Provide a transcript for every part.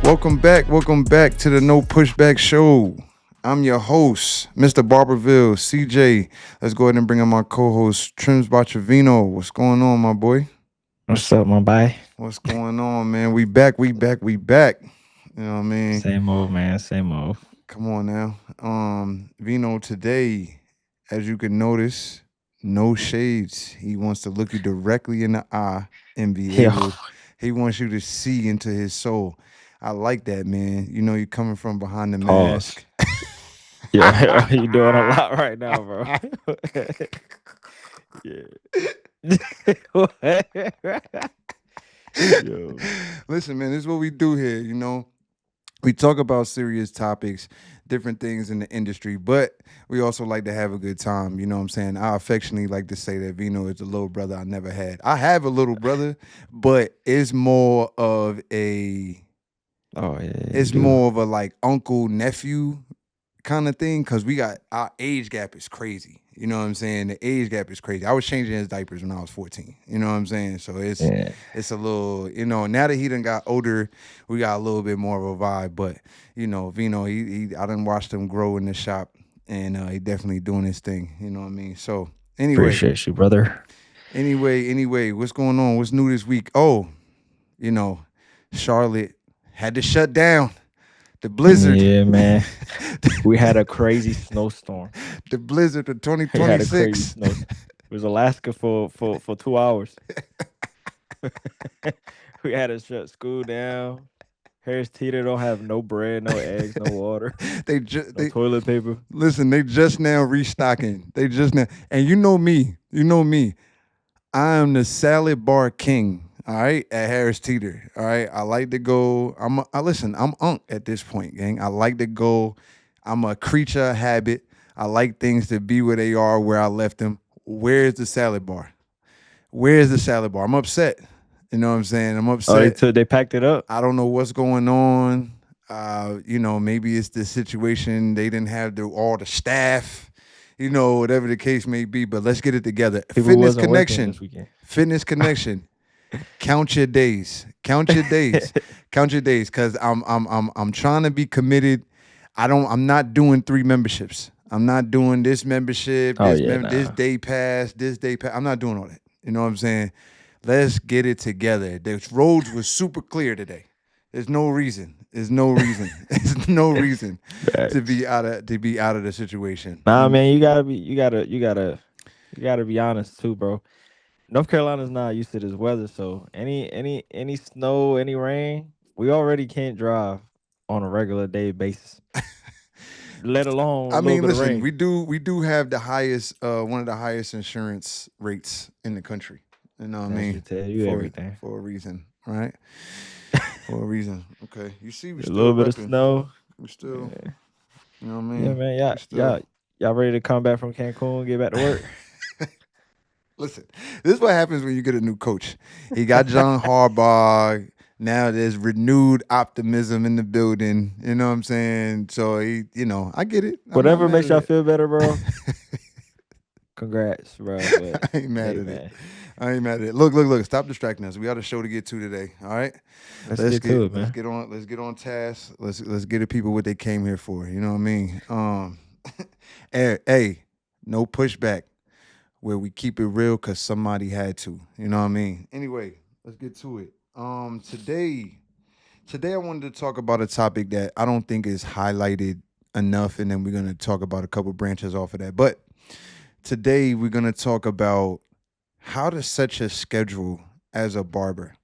Welcome back to the No Pushback Show. I'm your host, Mr. Barberville, CJ. Let's go ahead and bring in my co-host, Trims Botravino. What's going on, my boy? What's up, my boy? What's going on, man? We back. You know what I mean? Same old man, same old. Come on now. Vino, today, as you can notice, no shades. He wants to look you directly in the eye and be Yo, able, he wants you to see into his soul. I like that, man. You know, you're coming from behind the pause. mask. Yeah, you doing a lot right now, bro. Yeah. Yo. Listen, man, this is what we do here. We talk about serious topics, different things in the industry, but we also like to have a good time. You know what I'm saying? I affectionately like to say that Vino is the little brother I never had. I have a little brother, but Oh yeah, you it's do. more of a like uncle nephew kind of thing because we got our age gap is crazy. You know what I'm saying? The age gap is crazy. I was changing his diapers when I was 14. You know what I'm saying? So Yeah. it's a little, now that he done got older, we got a little bit more of a vibe. But, Vino, he I done watched him grow in the shop and he definitely doing his thing. You know what I mean? So anyway, Appreciate you, brother. what's going on? What's new this week? Oh, you know, Charlotte had to shut down the blizzard. Yeah, man. We had a crazy snowstorm. The blizzard of We had a crazy 2026. snow. It was Alaska for 2 hours. We had to shut school down. Harris Teeter don't have no bread, no eggs, no water, they just no they toilet paper. listen. They just now restocking. They just now, and you know me. You know me. I am the salad bar king. All right, at Harris Teeter. All right, I like to go. I listen. I'm unk at this point, gang. I like to go. I'm a creature of habit. I like things to be where they are, where I left them. Where's the salad bar? Where's the salad bar? I'm upset. You know what I'm saying? I'm Oh, upset. they packed it up. I don't know what's going on. Maybe it's the situation. They didn't have all the staff, whatever the case may be. But let's get it together. People Fitness wasn't working connection. this weekend. Fitness connection. Count your days. Count your days. Count your days. Cause I'm trying to be committed. I'm not doing 3 memberships. I'm not doing this membership, Oh yeah, this nah. day pass, this day pass. I'm not doing all that. You know what I'm saying? Let's get it together. The roads were super clear today. There's no reason. There's no reason. There's no reason Facts. to be out of the situation. Nah, man, you gotta be honest too, bro. North Carolina's not used to this weather, so any snow, any rain, we already can't drive on a regular day basis. Let alone a I little mean, bit of listen, rain. we do have the highest one of the highest insurance rates in the country. You know what I That mean? should tell you For everything. for a reason, right? For a reason. Okay. You see, we A still little bit of repping. snow. We still, Yeah, you know what I yeah, mean? man. We still. Y'all ready to come back from Cancun, get back to work? Listen, this is what happens when you get a new coach. He got John Harbaugh. Now there's renewed optimism in the building. You know what I'm saying? So I get it. I'm not Whatever mad makes at y'all it. feel better, bro. Congrats, bro. But I ain't mad hey, at it. man, I ain't mad at it. Look. Stop distracting us. We got a show to get to today. All right. let's get to it, Let's man. get on. Let's get on task. Let's get the people what they came here for. You know what I mean? Hey, no pushback. Where we keep it real because somebody had to. You know what I mean? Anyway, let's get to it. Today I wanted to talk about a topic that I don't think is highlighted enough, and then we're gonna talk about a couple branches off of that. But today we're gonna talk about how to set your schedule as a barber,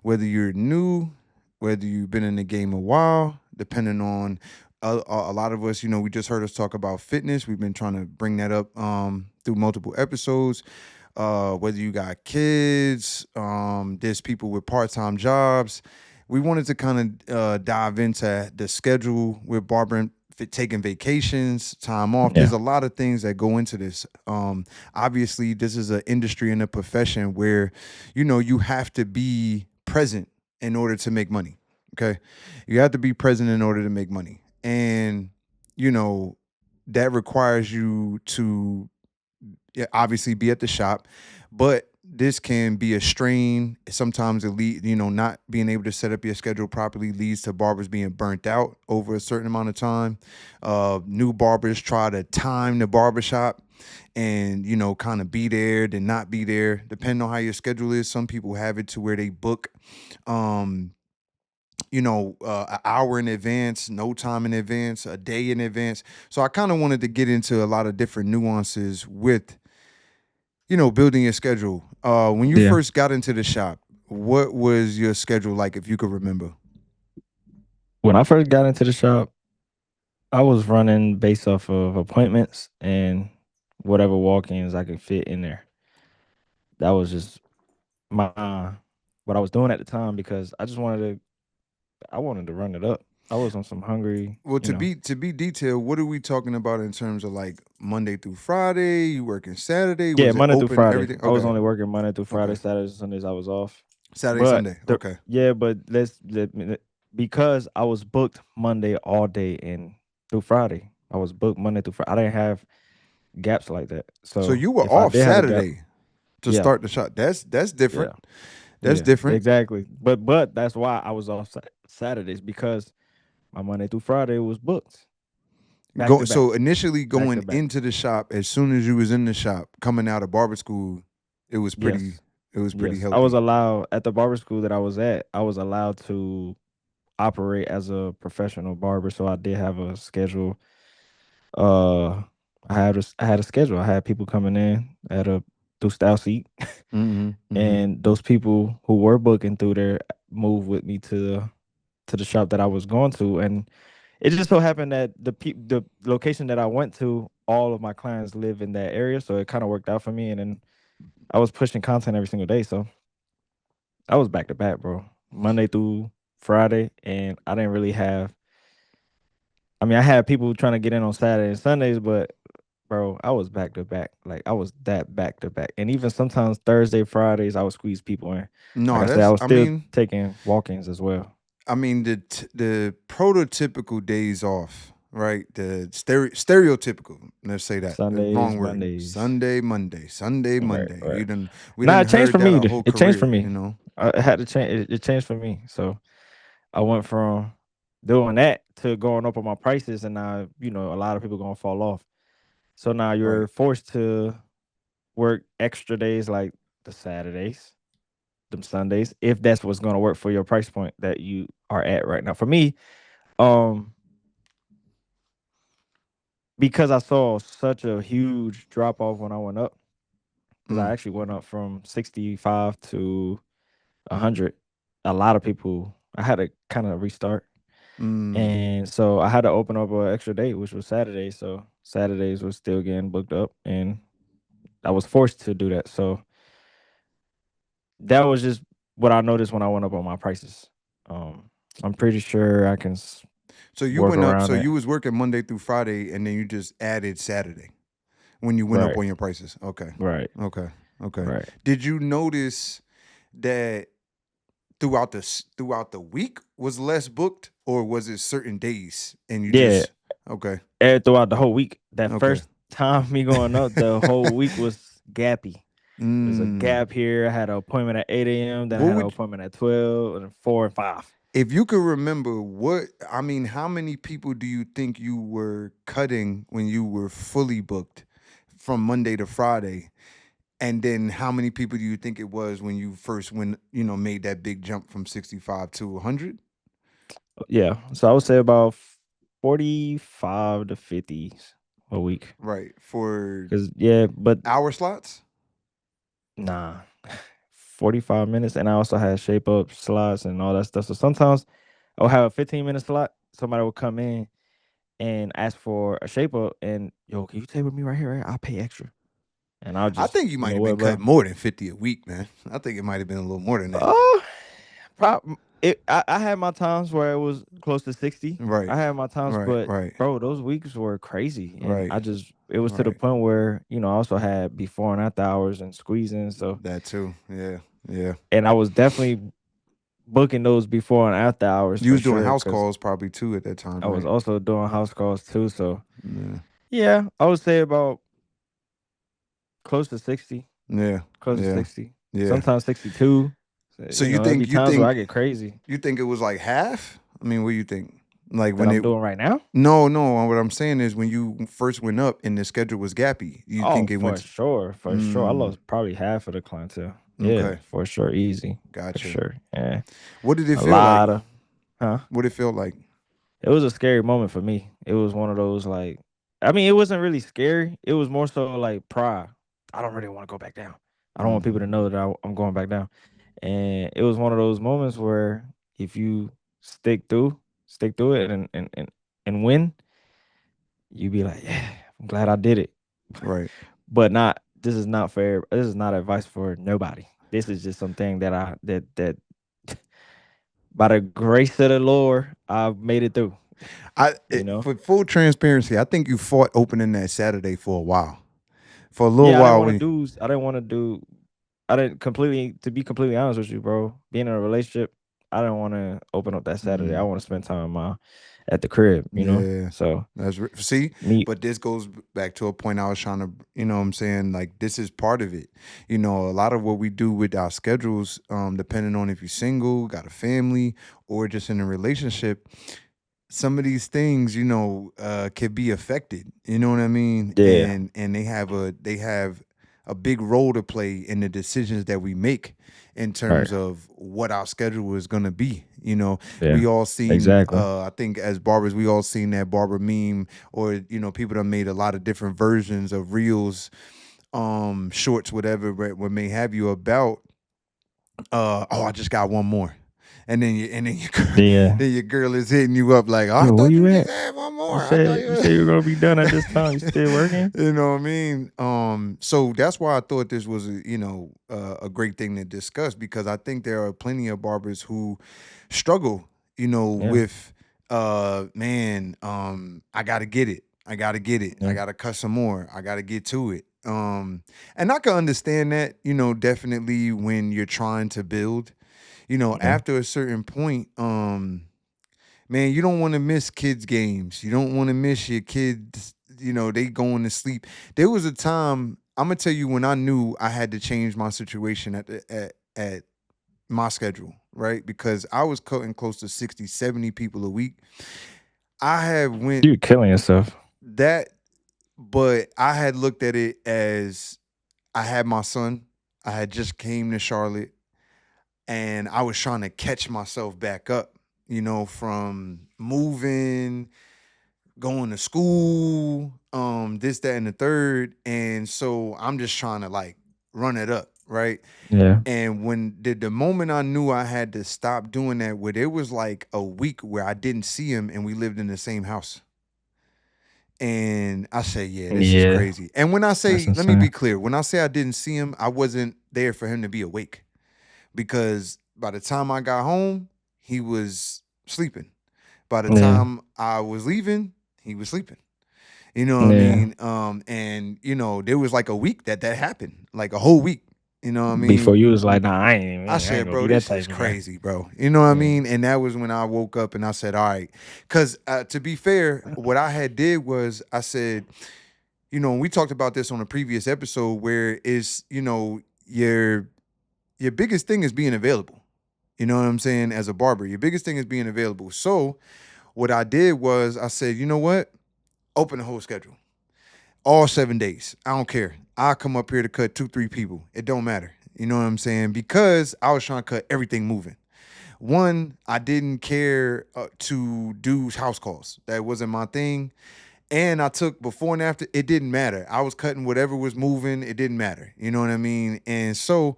whether you're new, whether you've been in the game a while, depending on a lot of us, we just heard us talk about fitness. We've been trying to bring that up through multiple episodes. Whether you got kids, there's people with part-time jobs. We wanted to kind of dive into the schedule with barbering, taking vacations, time off. There's Yeah, a lot of things that go into this. Obviously, this is an industry and a profession where, you have to be present in order to make money. Okay, you have to be present in order to make money, and you know that requires you to, yeah, obviously be at the shop, but this can be a strain. Sometimes it lead, not being able to set up your schedule properly leads to barbers being burnt out over a certain amount of time. New barbers try to time the barbershop and kind of be there, then not be there, depending on how your schedule is. Some people have it to where they book um an hour in advance, no time in advance, a day in advance. So I kind of wanted to get into a lot of different nuances with building your schedule. When you Yeah. first got into the shop, what was your schedule like, if you could remember? When I first got into the shop, I was running based off of appointments and whatever walk-ins I could fit in there. That was just my what I was doing at the time because I wanted to run it up. I was on some hungry, Well, you to know. be detailed, what are we talking about in terms of like Monday through Friday? You working Saturday? Yeah, Was it Monday through open? Friday. Everything? I was Okay, only working Monday through Friday, okay. Saturdays, Sundays I was off. Saturday, But Sunday. the Okay, yeah, but because I was booked Monday all day and through Friday. I was booked Monday through Friday. I didn't have gaps like that. so So you were if I off did have a gap, Saturday to yeah, start the shop. That's different. yeah, That's yeah, different. exactly. But that's why I was off Saturdays because my Monday through Friday was booked back Go to back, so initially back to going back. into the shop, as soon as you was in the shop coming out of barber school, it was pretty Yes, it was pretty yes. I was healthy. allowed at the barber school that I was at. I was allowed to operate as a professional barber, so I did have a schedule. Uh, I had a schedule. I had people coming in at a through style seat, Mm-hmm. Mm-hmm. and those people who were booking through there moved with me to the shop that I was going to, and it just so happened that the location that I went to, all of my clients live in that area, so it kind of worked out for me. And then I was pushing content every single day, so I was back to back, bro, Monday through Friday, and I didn't really have. I mean, I had people trying to get in on Saturday and Sundays, but bro, I was back to back. Like I was that back to back. And even sometimes Thursday, Fridays, I would squeeze people in. Like No, I said, I that's was still taking walk-ins as well. the prototypical days off, right? The stereotypical. Let's say that. Wrong Sundays, word. Mondays. Sunday, Monday, Sunday, Right, Monday. right. We Nah, done it changed heard for that me. our whole It changed for career. me. I had to change. It changed for me. So I went from doing that to going up on my prices, and now a lot of people gonna fall off. So now Right. you're forced to work extra days like the Saturdays, them Sundays, if that's what's gonna work for your price point that you are at right now. For me, um, because I saw such a huge drop off when I went up, because I Mm, actually went up from 65 to 100. A lot of people, I had to kind of restart. mm. And so I had to open up an extra day, which was Saturday. So Saturdays was still getting booked up, and I was forced to do that. So that was just what I noticed when I went up on my prices. Um, I'm pretty sure I can So you work went up. around So it. you was working Monday through Friday, and then you just added Saturday when you went up Right, on your prices. Okay. right, Okay. Okay. right. Did you notice that throughout the week was less booked, or was it certain days and you Yeah, just okay? throughout the whole week. That Okay. first time me going up, the whole week was gappy. There's a Mm. gap here. I had an appointment at 8 a.m. Then I What had an would appointment at 12, and then 4 and 5. if you could remember what I mean, how many people do you think you were cutting when you were fully booked from Monday to Friday? And then how many people do you think it was when you first made that big jump from 65 to 100? Yeah, so I would say about 45 to 50 a week. Right. For Cause yeah, but hour slots? nah, 45 minutes, and I also had shape up slots and all that stuff. So sometimes I'll have a 15-minute slot. Somebody will come in and ask for a shape up, and yo, can you taper me right here? Right? I'll pay extra, and I'll I just, think you you might know have been what, cutting bro? more than 50 a week, man. I think it might have been a little more than that. Oh, I had my times where it was close to 60. Right. I had my times, Right. but Right. bro, those weeks were crazy. And Right. I just it was to the Right. point where, I also had before and after hours and squeezing. So That too. Yeah. Yeah. and I was definitely booking those before and after hours You for was doing sure. house Cause calls probably too at that time, I was right? also doing house calls too. So Yeah. yeah, I would say about close to 60. Yeah. close to Yeah. 60. Yeah. Sometimes 62. So, So there'd be times where I get crazy. you think it was like half? I mean, what do you think? Like That when I'm it doing right now? No, no, what I'm saying is when you first went up and the schedule was gappy, you Oh, think it went for to, sure, for sure. I mm, lost probably half of the clientele. Yeah, okay, for sure, easy, for gotcha. sure. Yeah, What did it a feel like? lot of, huh? What it felt like? It was a scary moment for me. It was one of those like, I mean, it wasn't really scary. It was more so like pride. I don't really want to go back down. I don't want people to Mm-hmm. know that I'm going back down. And it was one of those moments where if you stick through it and win, you be like, yeah, I'm glad I did it. Right. But not this is not fair. This is not advice for nobody. This is just something that that by the grace of the Lord, I've made it through. You know? For full transparency, I think you fought opening that Saturday for a while. For a little Yeah, I didn't while want to when do I didn't want to do I didn't completely to be completely honest with you, bro. Being in a relationship, I didn't want to open up that Saturday. I mm, want to spend time at the crib, you know? yeah. So See, me but this goes back to a point I was trying to, what I'm saying, like this is part of it. A lot of what we do with our schedules, depending on if you're single, got a family, or just in a relationship, some of these things, could be affected. You know what I mean? yeah, And they have a big role to play in the decisions that we make in right. terms of what our schedule is gonna be. Yeah. We all seen Exactly. I think as barbers, we all seen that barber meme, or people that made a lot of different versions of reels, shorts, whatever, what may have you about oh, I just got one more. And then your girl, Yeah. then your girl is hitting you up like, oh, I Yo, where thought you you just at? had one You more. I thought said you said you were gonna be done at this time. You still working? you know what I mean? So that's why I thought this was a great thing to discuss, because I think there are plenty of barbers who struggle, Yeah. with man, I gotta get it. I gotta get it. I Yeah. gotta cut some more. I gotta get to it. And I can understand that, definitely when you're trying to build, Yeah. after a certain point, man, you don't want to miss kids' games. You don't want to miss your kids, they going to sleep. There was a time, I'm gonna tell you, when I knew I had to change my situation at my schedule, right? Because I was cutting close to 60, 70 people a week. I had went You're killing yourself. that, but I had looked at it as I had my son. I had just came to Charlotte, and I was trying to catch myself back up, from moving, going to school, this, that, and the third. And so I'm just trying to like run it up, right? Yeah. And when the moment I knew I had to stop doing that, where there was like a week where I didn't see him and we lived in the same house. And I said, yeah, this is Yeah. crazy. And when I That's say, let me be insane. clear, when I say I didn't see him, I wasn't there for him to be awake, because by the time I got home, he was sleeping. By the Yeah. time I was leaving, he was sleeping. You know what I Yeah. mean? And there was like a week that happened, like a whole week. You know what I Before mean? you was like, nah, I I ain't said, gonna bro, be that this is type of guy. crazy, bro. You know what I Yeah. mean? And that was when I woke up and I said, all right. Because to be fair, what I had did was I said, we talked about this on a previous episode, where is, your biggest thing is being available. You know what I'm saying? As a barber, your biggest thing is being available. So what I did was I said, you know what? Open the whole schedule. All 7 days. I don't care. I'll come up here to cut 2, 3 people. It don't matter. You know what I'm saying? Because I was trying to cut everything moving. One, I didn't care to do house calls. That wasn't my thing. And I took before and after, it didn't matter. I was cutting whatever was moving, it didn't matter. You know what I mean? And so,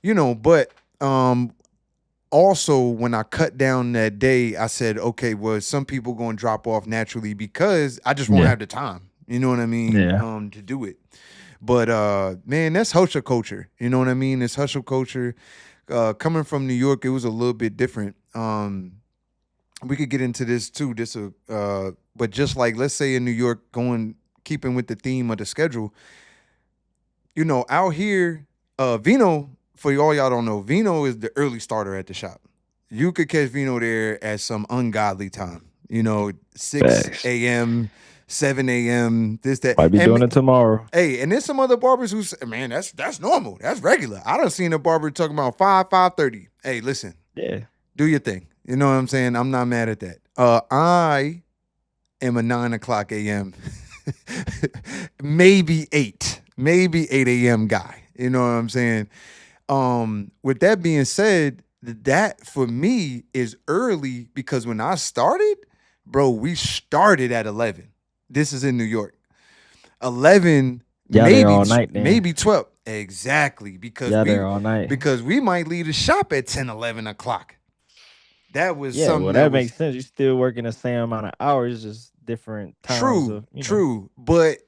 but also when I cut down that day, I said, okay, well, some people gonna drop off naturally because I just won't Yeah. have the time. You know what I mean? Yeah. To do it. But man, that's hustle culture. You know what I mean? It's hustle culture. Coming from New York, it was a little bit different. We could get into this too. But just like, let's say in New York, going keeping with the theme of the schedule, out here, Vino, for all y'all don't know, Vino is the early starter at the shop. You could catch Vino there at some ungodly time. 6 Facts. a.m., 7 a.m. This that Might be and doing it tomorrow. hey, and there's some other barbers who say, man, that's normal, that's regular. I done seen a barber talking about 5:30. Hey, listen, Yeah. do your thing. You know what I'm saying? I'm not mad at that. I am a 9 o'clock a.m. maybe 8 a.m. guy. You know what I'm saying? With that being said, that for me is early because when I started, bro, we started at 11. This is in New York. 11, Y'all there all night then. maybe 12. Exactly. Y'all there all night. Because we might leave the shop at 10, 11 o'clock. That was Yeah, something well that that was makes sense. You still working the same amount of hours, just different times true, of, but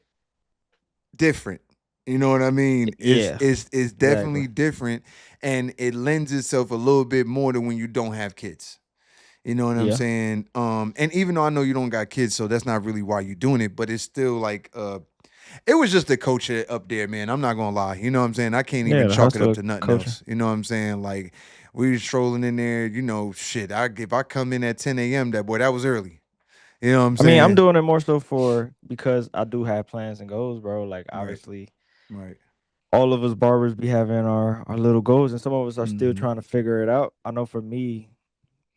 different. You know what I mean? Yeah, It's exactly. definitely different, and it lends itself a little bit more to when you don't have kids. You know what I'm Yeah. saying? And even though I know you don't got kids, so that's not really why you're doing it, but it's still like it was just the culture up there, man. I'm not gonna lie. You know what I'm saying? I can't Yeah, even the chalk it up hustle to nothing culture. else. You know what I'm saying? Like we was trolling in there, shit. If I come in at 10 a.m., that boy, that was early. You know what I'm I mean, I'm saying? doing it more so for because I do have plans and goals, bro. Like Right, obviously right. all of us barbers be having our little goals and some of us are still Mm-hmm. trying to figure it out. I know for me,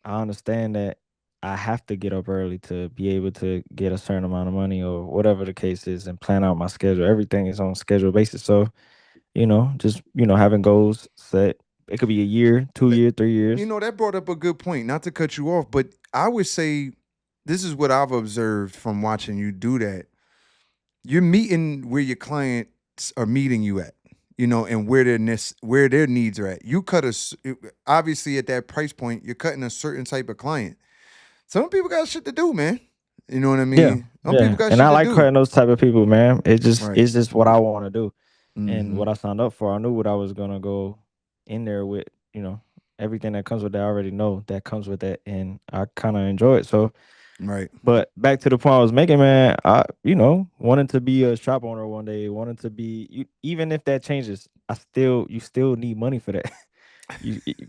I understand that I have to get up early to be able to get a certain amount of money or whatever the case is and plan out my schedule. Everything is on schedule basis. So, just, having goals set. It could be a year, 2 year, 3 years. That brought up a good point. Not to cut you off, but I would say this is what I've observed from watching you do that. You're meeting where your clients are meeting you at, and where their needs are at. You obviously at that price point, you're cutting a certain type of client. Some people got shit to do, man. You know what I Yeah. mean? Some people Yeah. got And shit I to like do. cutting those type of people, man. Right. It's just what I want to do. And Mm-hmm. what I signed up for, I knew what I was gonna go in there with, everything that comes with that. I already know that comes with that, and I kind of enjoy it. So, Right. but back to the point I was making, man, I wanted to be a shop owner one day, wanted to be even if that changes, you still need money for that.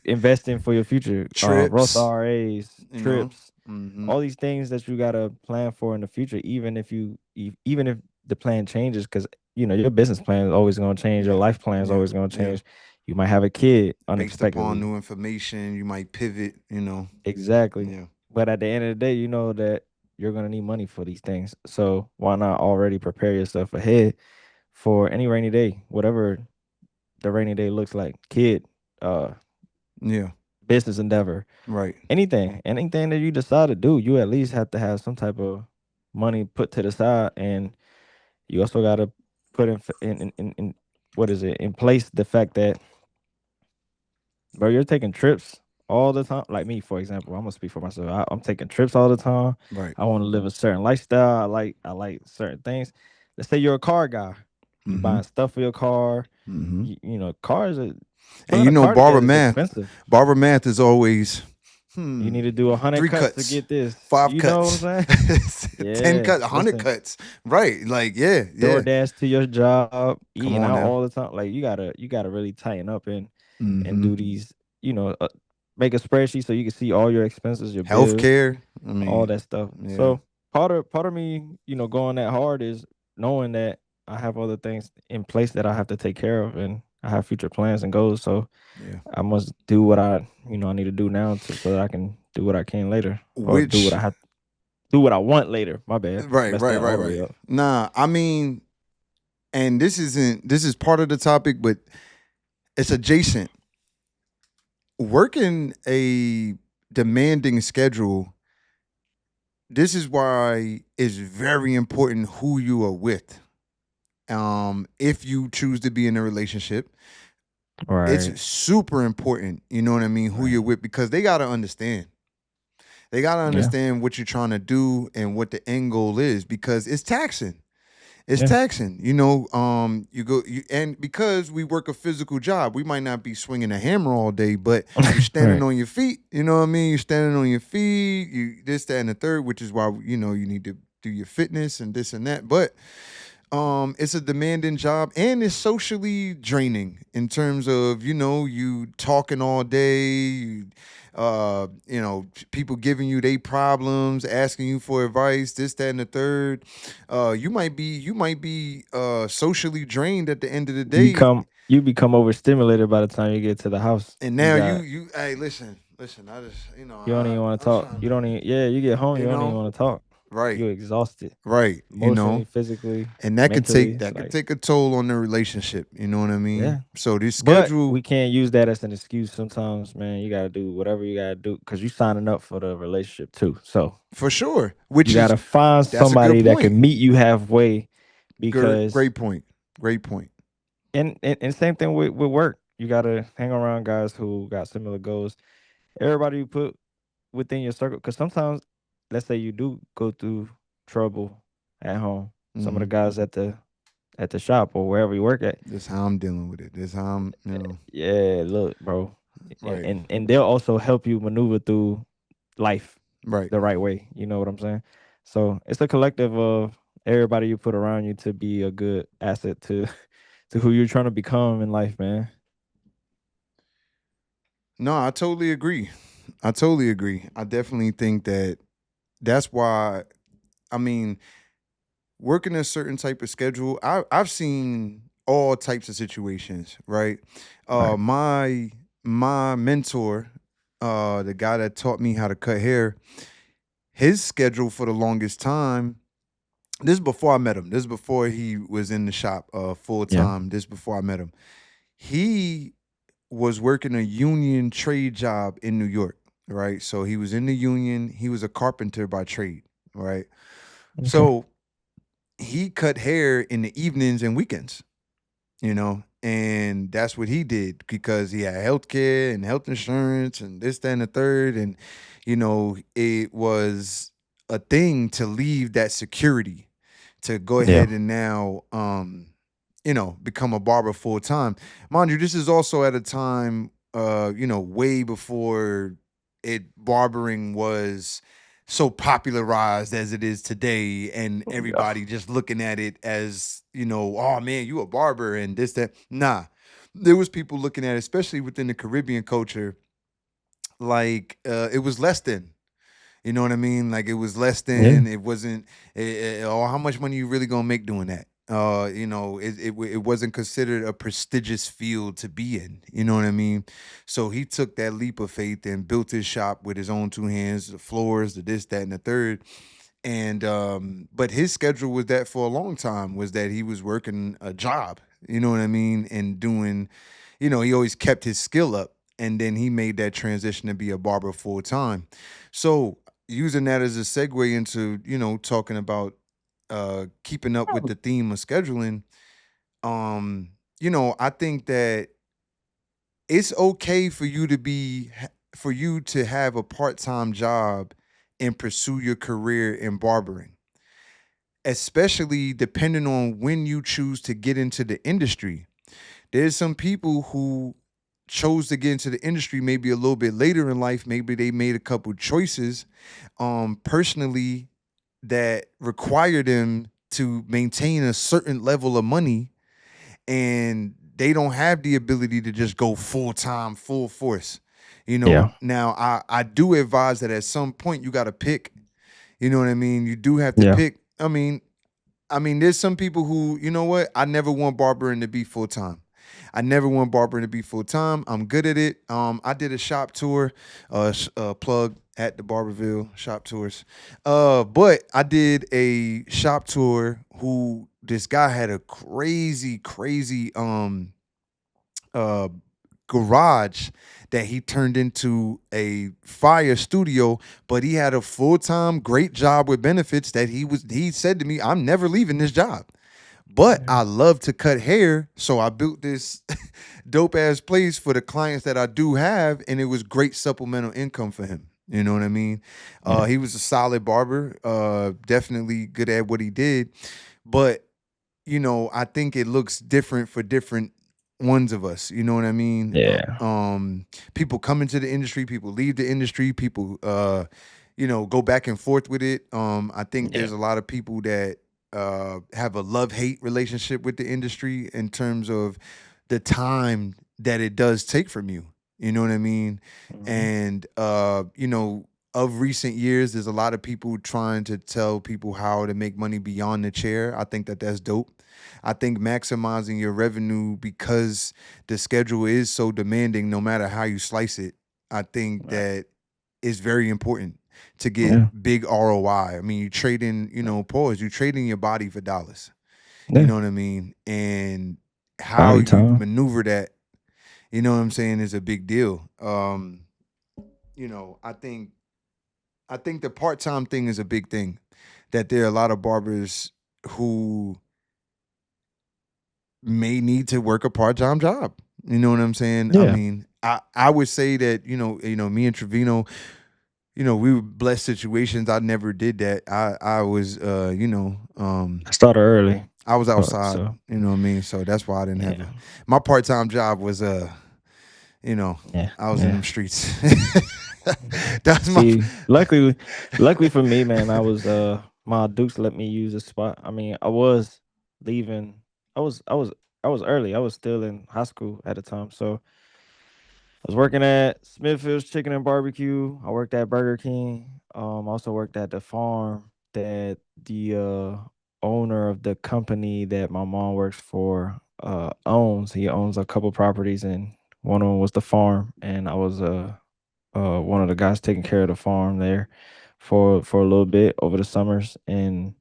Investing for your future, Roth Trips. RAs, You know. trips, Mm-hmm. all these things that you gotta plan for in the future, even if the plan changes, because your business plan is always gonna change, your Yeah. life plan is Yeah. always gonna Yeah. change. You might have a kid Based upon unexpectedly. new information, you might pivot. You know. Exactly. Yeah. But at the end of the day, you know that you're gonna need money for these things. So why not already prepare yourself ahead for any rainy day, whatever the rainy day looks like. Kid, uh, Yeah. business endeavor, Right. anything that you decide to do, you at least have to have some type of money put to the side, and you also got to put in what is it in place the fact that, bro, you're taking trips all the time. Like me, for example, I'm gonna speak for myself. I'm taking trips all the time. Right. I want to live a certain lifestyle. I like certain things. Let's say you're a car guy. You Mm-hmm. buying stuff for your car. Mm-hmm. Cars are And buying a car barber together is math. expensive. Barber math is always You need to do 100 three cuts to cuts, get this. five You know what cuts, I'm saying? 10 Yeah. cuts, 100 Listen, cuts. Right. Like, yeah, yeah. DoorDash to your job, Come eating on out now. all the time. Like you gotta really tighten up and Mm-hmm. do these. Make a spreadsheet so you can see all your expenses, your bills, Healthcare. I all mean, that stuff. yeah, So part of me, going that hard is knowing that I have other things in place that I have to take care of, and I have future plans and goals. So yeah. I must do what I need to do now so that I can do what I can later, or Which, do what I want later. My bad, right, messed right, that right, all the way right. up. Nah, I mean, and this is part of the topic, but it's adjacent. Working a demanding schedule, this is why it's very important who you are with. If you choose to be in a relationship, Right, it's super important, you know what I mean, who right, you're with, because they gotta understand. They gotta yeah, understand what you're trying to do and what the end goal is, because it's taxing. It's yeah, taxing. And because we work a physical job, we might not be swinging a hammer all day, but you're standing right, on your feet. You know what I mean? You're standing on your feet. You this, that, and the third, which is why you need to do your fitness and this and that. But it's a demanding job and it's socially draining in terms of you talking all day, People giving you their problems, asking you for advice, this, that, and the third. You might be socially drained at the end of the day, You become overstimulated by the time you get to the house. and You now got hey, listen. I just you don't even want to I'm talk. trying You don't to, even yeah, you get home, you you don't even know, want to talk. right, You exhausted right, emotionally, physically, and that could mentally. take It's like, a toll on the relationship. You know what I yeah. mean? So this But schedule, we can't use that as an excuse sometimes, man. You gotta do whatever you gotta do because you signing up for the relationship too. So for sure, you which is gotta find that's a good somebody that point. can meet you halfway because Great point. Great point. and same thing with work. You gotta hang around guys who got similar goals. Everybody you put within your circle, because sometimes, let's say you do go through trouble at home. Some of the Hmm. guys at the shop or wherever you work at, This how I'm dealing with it. This how I'm. yeah, look, bro, and Right, and they'll also help you maneuver through life right. the right way. You know what I'm saying? So it's a collective of everybody you put around you to be a good asset to to who you're trying to become in life, man. No, I totally agree. I totally agree. I definitely think that that's why. I mean, working a certain type of schedule, I've seen all types of situations, right? Right. My mentor, the guy that taught me how to cut hair, his schedule for the longest time. This is before I met him. This is before he was in the shop full Yeah. time. This is before I met him. He was working a union trade job in New York, right? So he was in the union. He was a carpenter by trade, right? Okay. So he cut hair in the evenings and weekends, and that's what he did because he had health care and health insurance and this, that, and the third. And, it was a thing to leave that security to go Yeah. ahead and now, become a barber full time. Mind you, this is also at a time, way before barbering was so popularized as it is today, and Yeah. everybody just looking at it as, oh man, you a barber and this, that. Nah. There was people looking at it, especially within the Caribbean culture, like it was less than. You know what I mean? Like it was less Yeah. than. It wasn't. Or how much money you really gonna make doing that? It wasn't considered a prestigious field to be in. You know what I mean? So he took that leap of faith and built his shop with his own two hands, the floors, the this, that, and the third. And but his schedule was that for a long time was that he was working a job. You know what I mean? And doing, he always kept his skill up, and then he made that transition to be a barber full time. So using that as a segue into, talking about keeping up with the theme of scheduling, um, I think that it's okay for you to have a part-time job and pursue your career in barbering, especially depending on when you choose to get into the industry. There's some people who chose to get into the industry maybe a little bit later in life. Maybe they made a couple choices personally that require them to maintain a certain level of money, and they don't have the ability to just go full time, full force. Yeah. Now I do advise that at some point you got to pick. You know what I mean? You do have to Yeah. pick. I mean, there's some people who, you know what? I never want barbering to be full time. I never want barbering to be full time. I'm good at it. I did a shop tour, plug at the Barberville shop tours. But I did a shop tour who this guy had a crazy, crazy uh garage that he turned into a fire studio, but he had a full-time great job with benefits that he said to me, I'm never leaving this job. But Yeah. I love to cut hair, so I built this dope ass place for the clients that I do have, and it was great supplemental income for him. You know what I mean? Yeah. He was a solid barber, definitely good at what he did, but I think it looks different for different ones of us. You know what I mean? Yeah. People come into the industry, people leave the industry, people go back and forth with it. I think Yeah. there's a lot of people that have a love-hate relationship with the industry in terms of the time that it does take from you. You know what I mean? Mhm. And of recent years, there's a lot of people trying to tell people how to make money beyond the chair. I think that that's dope. I think maximizing your revenue because the schedule is so demanding, no matter how you slice it, I think Right. that is very important to get Yeah. big ROI. I mean, you trade in, pause, you trading your body for dollars. You Yeah. know what I mean? And how Body you time. maneuver that, you know what I'm saying, is a big deal. I think the part-time thing is a big thing. That there are a lot of barbers who may need to work a part-time job. You know what I'm saying? I Yeah. mean, I would say that, me and Trevino, we were blessed situations. I never did that. I was I started early. I was outside, So you know what I mean? So that's why I didn't have yeah. a my part-time job was you know, Yeah. I was in Yeah. them streets. That's my See, luckily for me, man, I was my Dukes let me use a spot. I mean, I was leaving. I was early. I was still in high school at the time. So I was working at Smithfield's Chicken and Barbecue. I worked at Burger King. I also worked at the farm that the owner of the company that my mom works for owns. He owns a couple properties, and one of them was the farm. And I was one of the guys taking care of the farm there for a little bit over the summers, and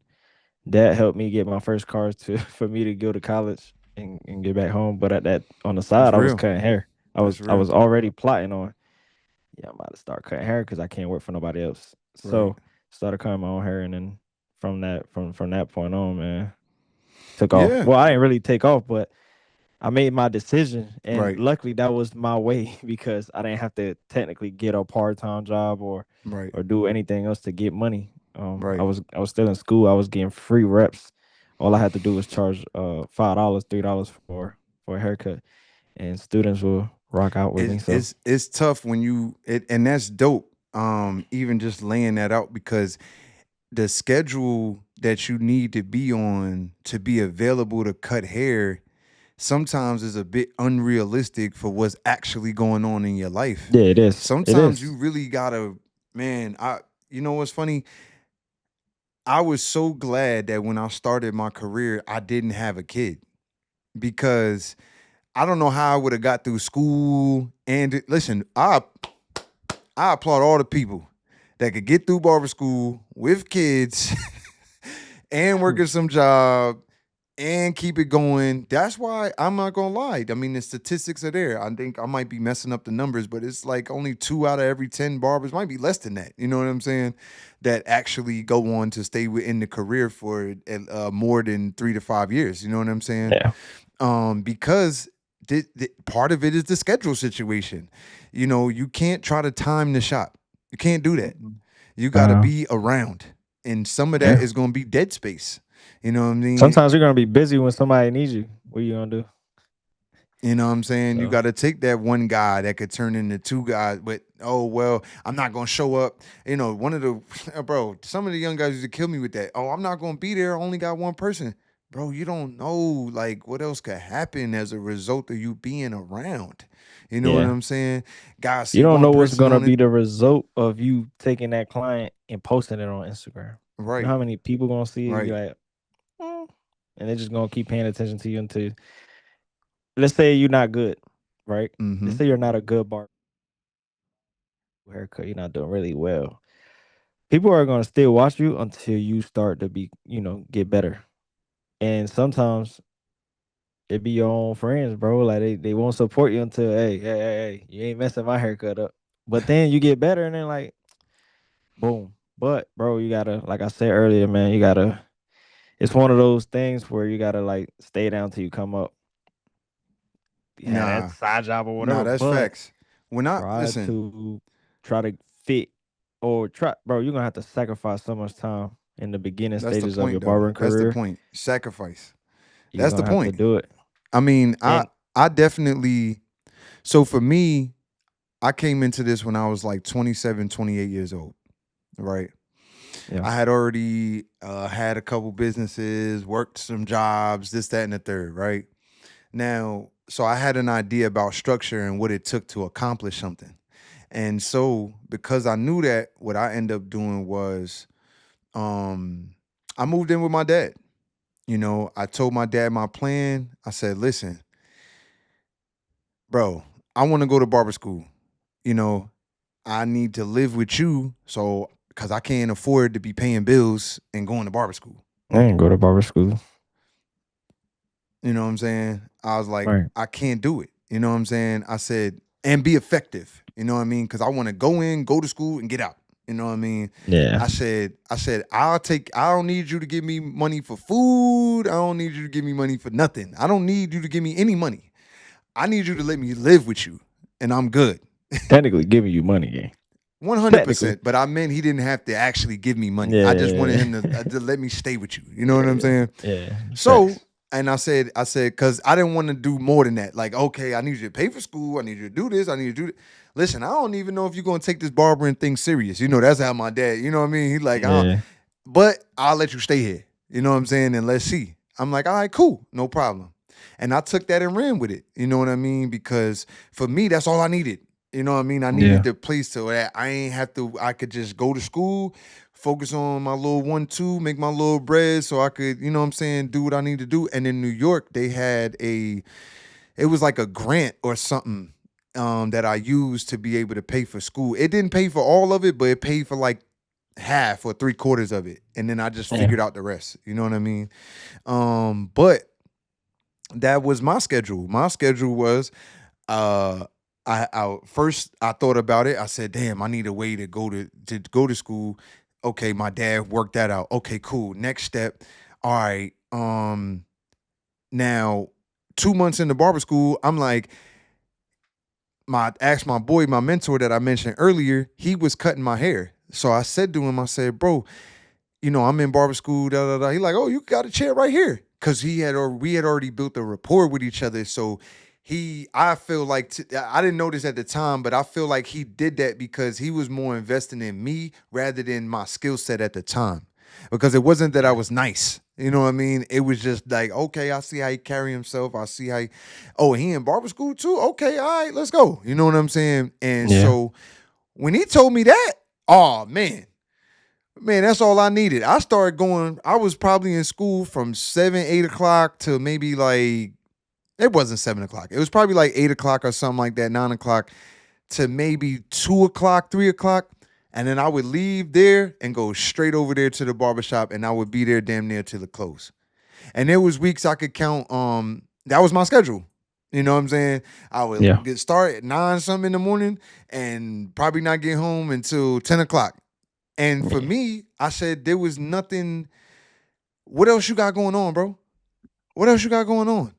that helped me get my first car to for me to go to college and get back home. But at that on the That's side, I was real. cutting hair. I was That's I real. was already plotting on, yeah, I'm about to start cutting hair because I can't work for nobody else. Right. So started cutting my own hair, and then from that point on, man, took off. Yeah. Well, I didn't really take off, but I made my decision, and Right. luckily that was my way because I didn't have to technically get a part-time job Right. or do anything else to get money. I Right. was still in school. I was getting free reps. All I had to do was charge $5, $3 for a haircut, and students will rock out with me. So It's tough when and that's dope. Even just laying that out because the schedule that you need to be on to be available to cut hair sometimes is a bit unrealistic for what's actually going on in your life. yeah, it is. It Sometimes you is. really gotta, man. You know what's funny? I was so glad that when I started my career, I didn't have a kid because I don't know how I would have got through school. And listen, I applaud all the people that could get through barber school with kids and working some job and keep it going. That's why I'm not gonna lie. I mean, the statistics are there. I think I might be messing up the numbers, but it's like only 2 out of every 10 barbers, might be less than that. You know what I'm saying? That actually go on to stay within the career for more than 3 to 5 years. You know what I'm saying? Yeah. Because part of it is the schedule situation. You can't try to time the shop. You can't do that. Mhm. You got to Uh, be around, and some of that yeah. is going to be dead space. You know what I mean? Sometimes you're gonna be busy when somebody needs you. What you gonna do? You know what I'm saying? You So got to take that one guy that could turn into two guys, but oh well, I'm not gonna show up. One of the bro, some of the young guys used to kill me with that. Oh, I'm not gonna be there. I only got one person. Bro, you don't know like what else could happen as a result of you being around. You know what yeah. I'm saying? Guys You see don't one know what's person gonna on be it. the result of you taking that client and posting it on Instagram. You know Right, how many people gonna see it and be right. like, "Mm," and they're just gonna keep paying attention to you until, let's say you're not good, right? Let's Mm-hmm. say you're not a good barber haircut, you're not doing really well. People are gonna still watch you until you start to be, get better. And sometimes it be your own friends, bro. Like they won't support you until, hey, you ain't messing my haircut up. But then you get better and then like boom. But bro, you gotta, like I said earlier, man, you gotta, it's one of those things where you gotta like stay down till you come up. You had that Nah, side job or nah, whatever, that's but facts. When I try listen, to try to fit or try, bro, you're gonna have to sacrifice so much time in the beginning that's the stages of your point though. barbering That's the career. point. Sacrifice. You're That's the gonna have to point. do it. I mean, I And I definitely so for me, I came into this when I was like 27, 28 years old, right? yeah, I had already had a couple businesses, worked some jobs, this, that, and the third, right? Now, So I had an idea about structure and what it took to accomplish something. And so because I knew that, what I ended up doing was um I moved in with my dad. I told my dad my plan. I said, listen, bro, I want to go to barber school. You know, I need to live with you, so because I can't afford to be paying bills and going to barber school. I didn't go to barber school. You know what I'm saying? I was like, Right. I can't do it. You know what I'm saying? I said, and be effective. You know what I mean? Because I want to go in, go to school, and get out. You know what I mean? Yeah. I said, I don't need you to give me money for food. I don't need you to give me money for nothing. I don't need you to give me any money. I need you to let me live with you, and I'm good. Technically giving you money, gang. Technically. 100%. But I meant he didn't have to actually give me money. I just wanted Yeah. him to let me stay with you. You know what I'm Yeah. saying? Yeah. So, Facts. and I said, because I didn't want to do more than that. Like, okay, I need you to pay for school. I need you to do this. I need you to do that. Listen, I don't even know if you're gonna take this barbering thing serious. That's how my dad. You know what I mean? He like, Yeah. but I'll let you stay here. You know what I'm saying? And let's see. I'm like, all right, cool, no problem. And I took that and ran with it. You know what I mean? Because for me, that's all I needed. You know what I mean? I needed Yeah. the place so that I ain't have to. I could just go to school, focus on my little 1-2, make my little bread, so I could, you know what I'm saying, do what I need to do. And in New York, they had it was like a grant or something that I used to be able to pay for school. It didn't pay for all of it, but it paid for like half or three quarters of it, and then I just Yeah. figured out the rest. You know what I mean? But that was my schedule. My schedule was uh I first I thought about it. I said, damn, I need a way to go to school. Okay, my dad worked that out. Okay, cool. Next step. All right. Now 2 months into barber school, I'm like, my asked my boy, my mentor that I mentioned earlier, he was cutting my hair. So I said to him, I said, bro, I'm in barber school, da da da. He like, oh, you got a chair right here, because we had already built a rapport with each other. So I feel like I didn't know this at the time, but I feel like he did that because he was more investing in me rather than my skill set at the time. Because it wasn't that I Yeah. was nice, you know what I mean? It was just like, okay, I see how he carry himself. I see how oh, he in barber school too. Okay, all right, let's go. You know what I'm saying? And Yeah. so when he told me that, oh man, that's all I needed. I started going. I was probably in school from 7, 8 o'clock to maybe like it wasn't 7 o'clock. It was probably like 8 o'clock or something like that, 9 o'clock to maybe 2 o'clock, 3 o'clock. And then I would leave there and go straight over there to the barbershop, and I would be there damn near till the close. And there was weeks I could count. That was my schedule. You know what I'm saying? I Yeah. would get started at 9 something in the morning and probably not get home until 10 o'clock. And for Yeah. me, I said there was nothing. What else you got going on, bro? What else you got going on?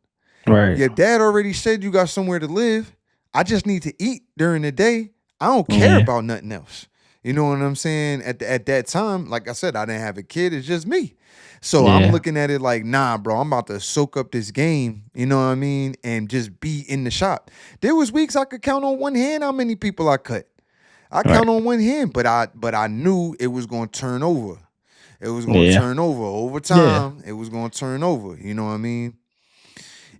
Right. Your dad already said you got somewhere to live. I just need to eat during the day. I don't care Yeah. about nothing else. You know what I'm saying? At that time, like I said, I didn't have a kid. It's just me. So I'm Yeah. looking at it like, nah, bro, I'm about to soak up this game, you know what I mean? And just be in the shop. There was weeks I could count on one hand how many people I cut. I Right. count on one hand, but I knew it was gonna turn over. It was gonna Yeah. turn over Yeah. time. It was gonna turn over. You know what I mean?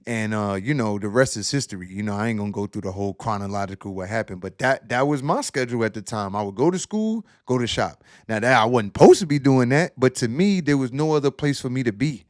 And the rest is history. I ain't gonna go through the whole chronological what happened, but that was my schedule at the time. I would go to school, go to shop. Now that I wasn't supposed to be doing that, but to me, there was no other place for me to be.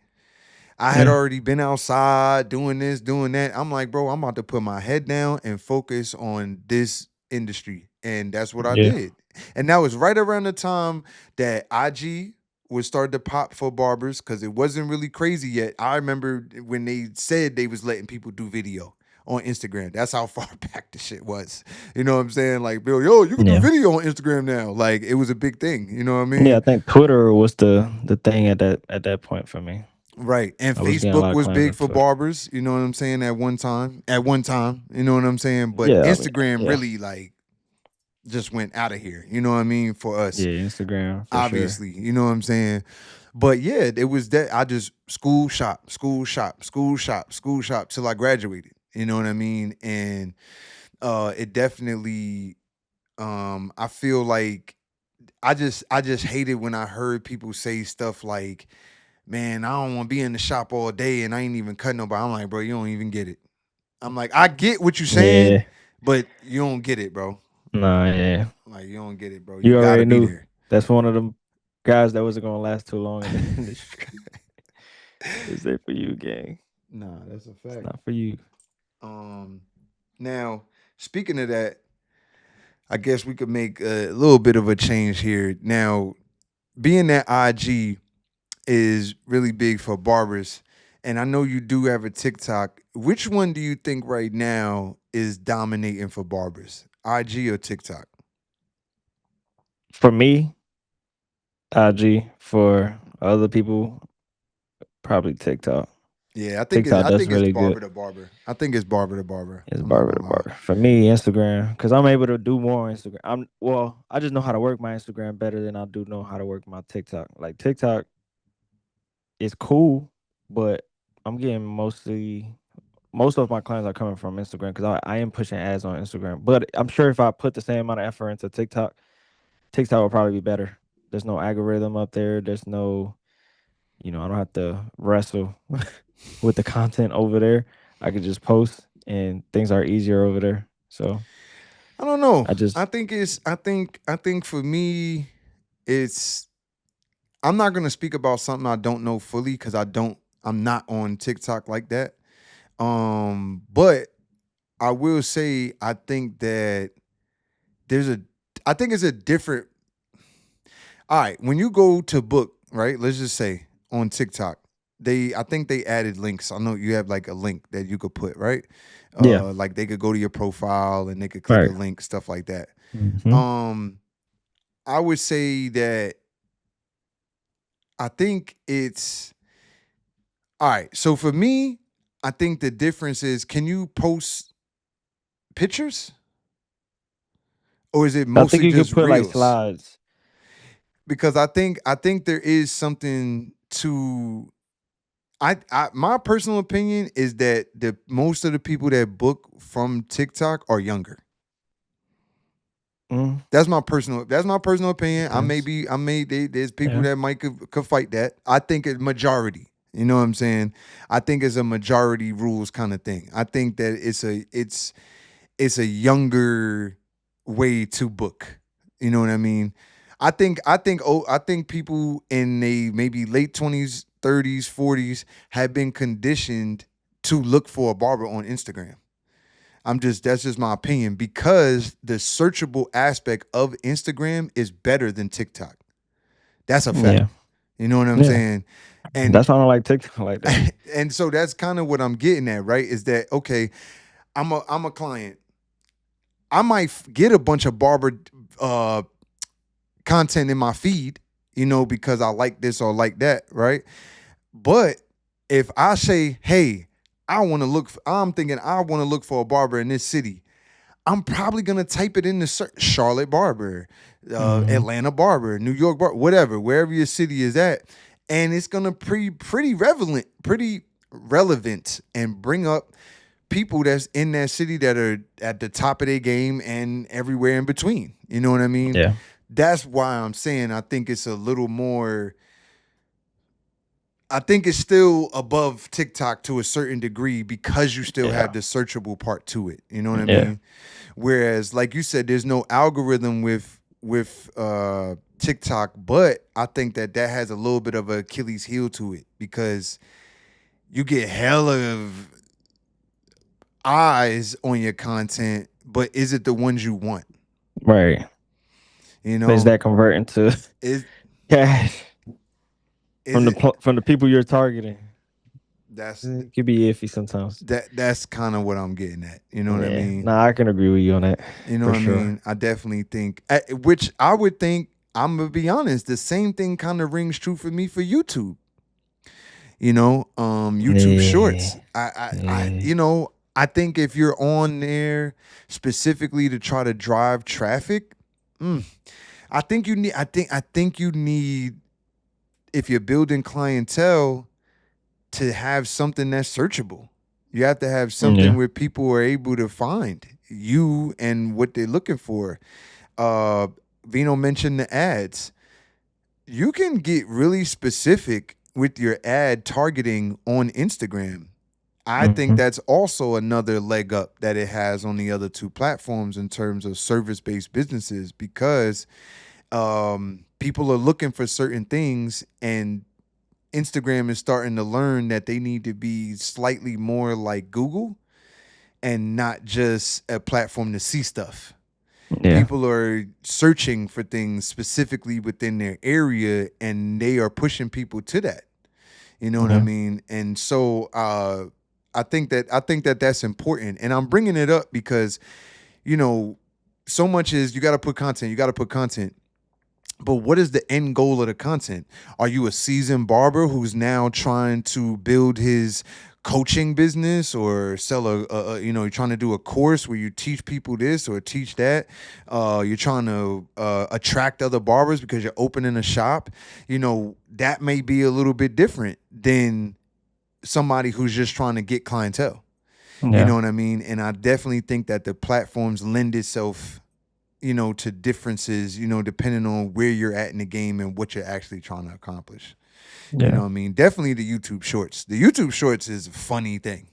I had Yeah. already been outside doing this, doing that. I'm like, bro, I'm about to put my head down and focus on this industry. And that's what I Yeah. did. And that was right around the time that IG was starting to pop for barbers because it wasn't really crazy yet. I remember when they said they was letting people do video on Instagram. That's how far back the shit was. You know what I'm saying? Like, Bill, yo, you can do Yeah. video on Instagram now. Like, it was a big thing. You know what I Yeah. I mean? think Twitter was the thing at that point for me. Right. And I was getting a Facebook lot of was clients big on for Twitter. barbers, you know what I'm saying, at one time. At one time, you know what I'm saying? But Yeah. I mean, Instagram yeah. really like just went out of here, you know what I mean, for us, Yeah. Instagram for sure. obviously, you know what I'm saying? But yeah, it was that I just school shop, school shop, school shop, school shop till I graduated. You know what I mean? And it definitely I feel like I just hated when I heard people say stuff like, man, I don't want to be in the shop all day and I ain't even cut nobody. I'm like, bro, you don't even get it. I'm like, I get what you're saying, Yeah. but you don't get it, bro. Nah, yeah. Like you don't get it, bro. You You gotta already be knew. there. That's one of them guys that wasn't gonna last too long in the industry. This ain't for you, gang. Nah, that's a It's fact. not for you. Um, now speaking of that, I guess we could make a little bit of a change here. Now, being that IG is really big for barbers, and I know you do have a TikTok. Which one do you think right now is dominating for barbers? IG or TikTok? For me, IG. For other people, probably TikTok. Yeah, TikTok I does think it's really good. barber to barber. I think it's barber to barber. It's I'm not barber gonna to lie. barber. For me, Instagram, because I'm able to do more on Instagram. I just know how to work my Instagram better than I do know how to work my TikTok. Like TikTok is cool, but I'm getting most of my clients are coming from Instagram because I am pushing ads on Instagram. But I'm sure if I put the same amount of effort into TikTok, TikTok will probably be better. There's no algorithm up there. There's no, I don't have to wrestle with the content over there. I could just post and things are easier over there. So I don't know. I just, I think for me, it's I'm not gonna speak about something I don't know fully because I'm not on TikTok like that. But I will say I think that there's a I think it's a different all right, when you go to book, right? Let's just say on TikTok, I think they added links. I know you have like a link that you could put, right? yeah, Like they could go to your profile and they could click a right. link, stuff like that. Hmm. Um, I would say that I think it's all right. So for me, I think the difference is can you post pictures or is it I think mostly you could just put like reels? slides. Because I think there is something to I my personal opinion is that the most of the people that book from TikTok are younger. Mm, That's my personal opinion. depends. There's people Yeah. that might could fight that. I think it's majority. You know what I'm saying? I think it's a majority rules kind of thing. I think that it's a younger way to book. You know what I mean? I think people in they maybe late 20s, 30s, 40s have been conditioned to look for a barber on Instagram. That's just my opinion because the searchable aspect of Instagram is better than TikTok. That's a fact. Yeah. You know what I'm Yeah. saying? And That's why I don't like TikTok like that. and so that's kind of what I'm getting at, right? Is that okay, I'm a client. I might get a bunch of barber uh content in my feed, because I like this or like that, right? But if I say, hey, I'm thinking I want to look for a barber in this city, I'm probably gonna type it in the search Charlotte Barber, Hmm. Atlanta Barber, New York Barber, whatever, wherever your city is at, and it's gonna pretty relevant, and bring up people that's in that city that are at the top of their game and everywhere in between. You know what I mean? Yeah. That's why I'm saying I think it's a little more. I think it's still above TikTok to a certain degree because you still have Yeah. the searchable part to it. You know what I Yeah. mean? Whereas, like you said, there's no algorithm with TikTok, but I think that has a little bit of a Achilles heel to it because you get hella of eyes on your content, but is it the ones you want? Right. You Is know, that converting to is cash is it from the people you're targeting? that's It could be iffy sometimes. that's kind of what I'm getting at. You know what I Yeah. mean? Nah, I can agree with you on that You know for what I sure. mean? I definitely think, which I would think, I'm gonna be honest, the same thing kind of rings true for me for YouTube. YouTube Yeah. Shorts. Yeah. I think if you're on there specifically to try to drive traffic, mm, I think you need if you're building clientele to have something that's searchable. You have to have something Yeah. where people are able to find you and what they're looking for. Uh, Vino mentioned the ads. You can get really specific with your ad targeting on Instagram. I think Mhm. that's also another leg up that it has on the other two platforms in terms of service based businesses because people are looking for certain things, and Instagram is starting to learn that they need to be slightly more like Google and not just a platform to see stuff. Yeah. People are searching for things specifically within their area and they are pushing people to that. You know what I Yeah. mean? And so I think that that's important. And I'm bringing it up because, you know, so much is you got to put content, you got to put content. But what is the end goal of the content? Are you a seasoned barber who's now trying to build his coaching business or sell you're trying to do a course where you teach people this or teach that? You're trying to attract other barbers because you're opening a shop. That may be a little bit different than somebody who's just trying to get clientele. You Yeah. know what I mean? And I definitely think that the platforms lend itself to differences, depending on where you're at in the game and what you're actually trying to accomplish. You know Yeah. what I mean? Definitely the YouTube Shorts. The YouTube Shorts is a funny thing.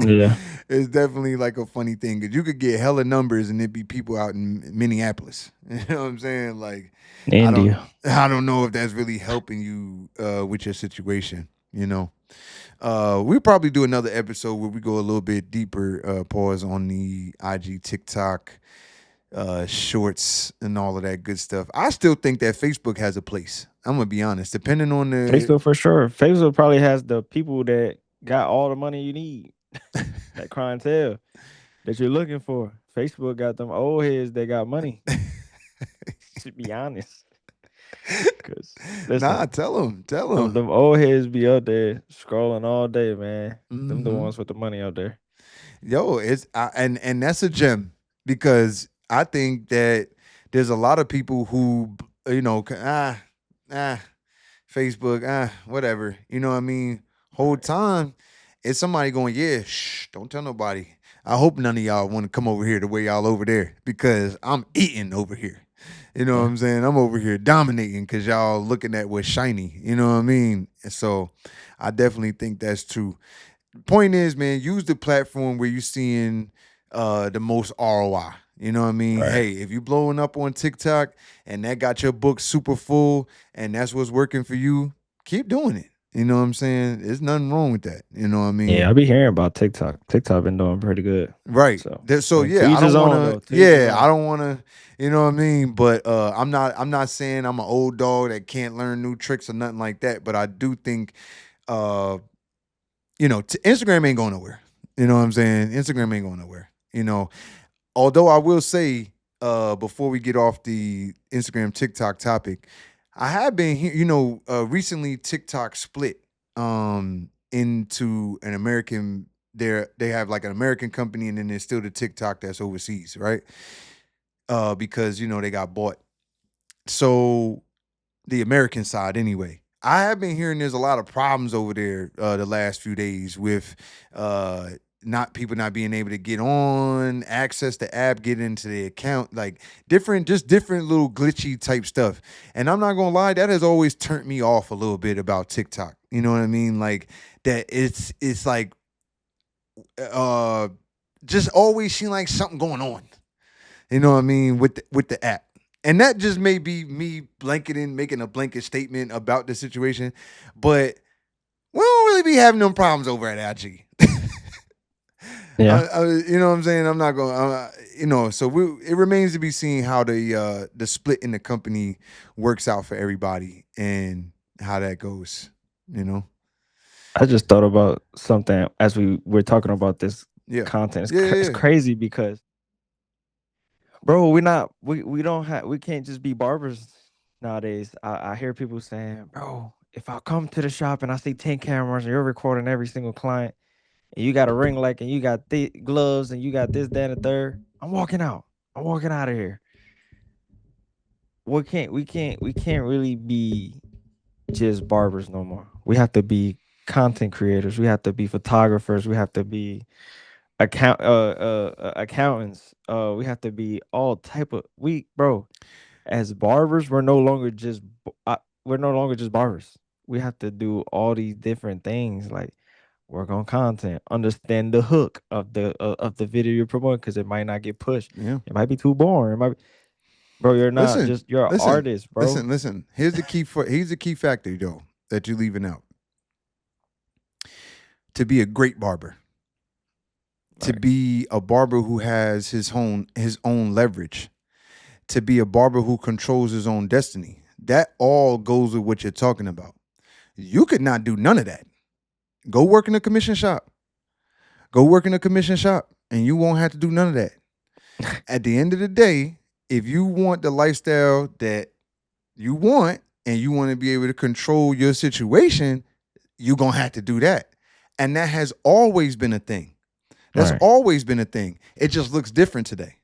Yeah. It's definitely like a funny thing because you could get hella numbers and it'd be people out in Minneapolis. You know what I'm saying? Like, I don't, India. I don't know if that's really helping you with your situation. We'll probably do another episode where we go a little bit deeper, pause on the IG, TikTok, shorts and all of that good stuff. I still think that Facebook has a place. I'm gonna be honest. Depending on the Facebook for sure. Facebook probably has the people that got all the money you need. That clientele that you're looking for. Facebook got them old heads that got money. To be honest, cause nah, listen, tell them them. them old heads be out there scrolling all day, man. Them the Mm-hmm. ones with the money out there. Yo, and that's a gem because I think that there's a lot of people who ah Facebook, whatever. You know what I mean? Whole Right. time, it's somebody going, yeah, shh, don't tell nobody. I hope none of y'all want to come over here the way y'all over there because I'm eating over here. You know what Yeah. I'm saying? I'm over here dominating because y'all looking at what's shiny. You know what I mean? And so I definitely think that's true. Point is, man, use the platform where you're seeing the most ROI. You know what I mean? Right. Hey, if you blowing up on TikTok and that got your book super full and that's what's working for you, keep doing it. You know what I'm saying? There's nothing wrong with that. You know what I Yeah, mean? I be hearing about TikTok. TikTok been doing pretty good. Right. So, So to yeah, I each don't his want own to. though. To each his Yeah, I own. don't want to. You know what I mean? But I'm not saying I'm an old dog that can't learn new tricks or nothing like that. But I do think uh, Instagram ain't going nowhere. You know what I'm saying? Instagram ain't going nowhere. Although I will say, before we get off the Instagram TikTok topic, I have been here. Recently TikTok split into an American. They have like an American company, and then there's still the TikTok that's overseas, right? Because they got bought. So the American side anyway. I have been hearing there's a lot of problems over there the last few days with uh not people not being able to get on, access the app, get into the account, like different little glitchy type stuff. And I'm not gonna lie, that has always turned me off a little bit about TikTok. You know what I mean? Like that it's like uh just always seem like something going on. You know what I mean, with the app. And that just may be me blanketing, making a blanket statement about the situation, but we don't really be having them problems over at IG. Yeah. You know what I'm saying? I'm not going. So it remains to be seen how the split in the company works out for everybody and how that goes. You know? I just thought about something as we were talking about this Yeah, content. yeah, It's yeah, crazy because, bro, we don't have we can't just be barbers nowadays. I hear people saying, bro, if I come to the shop and I see 10 cameras and you're recording every single client and you got a ring light and you got gloves and you got this, that, and the third, I'm walking out. I'm walking out of here. We can't really be just barbers no more. We have to be content creators. We have to be photographers. We have to be accountants. We have to be all type of we bro. As barbers, we're no longer just barbers. We have to do all these different things. Like work on content, understand the hook of the video you're promoting because it might not get pushed. Yeah. It might be too boring. It might be, bro. You're not Listen, just you're an listen, artist, bro. listen. Here's the key factor though that you're leaving out. To be a great barber, to Right, be a barber who has his own leverage, to be a barber who controls his own destiny. That all goes with what you're talking about. You could not do none of that. Go work in a commission shop. Go work in a commission shop and you won't have to do none of that. At the end of the day, if you want the lifestyle that you want and you want to be able to control your situation, you're going to have to do that. And that has always been a thing. That's right, always been a thing. It just looks different today.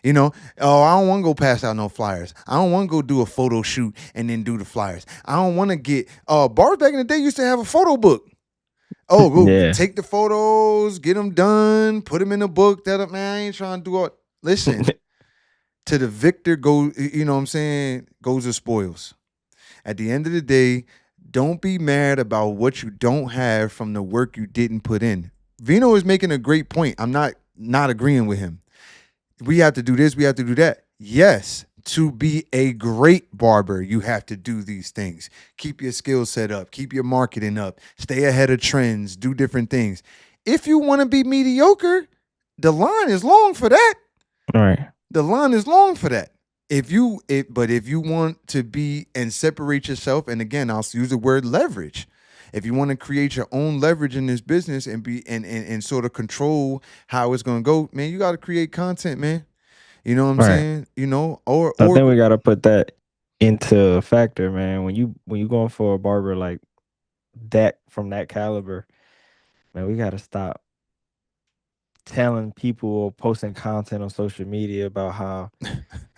You know, oh, I don't want to go pass out no flyers. I don't want to go do a photo shoot and then do the flyers. I don't want to get bars back in the day used to have a photo book. Oh, go yeah, take the photos, get them done, put them in a book. That man, I ain't trying to do all. Listen, to the victor go. You know what I'm saying? Goes the spoils. At the end of the day, don't be mad about what you don't have from the work you didn't put in. Vino is making a great point. I'm not agreeing with him. We have to do this, we have to do that. Yes, to be a great barber, you have to do these things. Keep your skill set up, keep your marketing up, stay ahead of trends, do different things. If you want to be mediocre, the line is long for that. right, The line is long for that. But if you want to be and separate yourself, and again, I'll use the word leverage. If you want to create your own leverage in this business and be and sort of control how it's gonna go, man, you got to create content, man. You know what I'm right. saying? You know, or So I or think we gotta put that into factor, man. When you going for a barber like that from that caliber, man, we gotta stop telling people or posting content on social media about how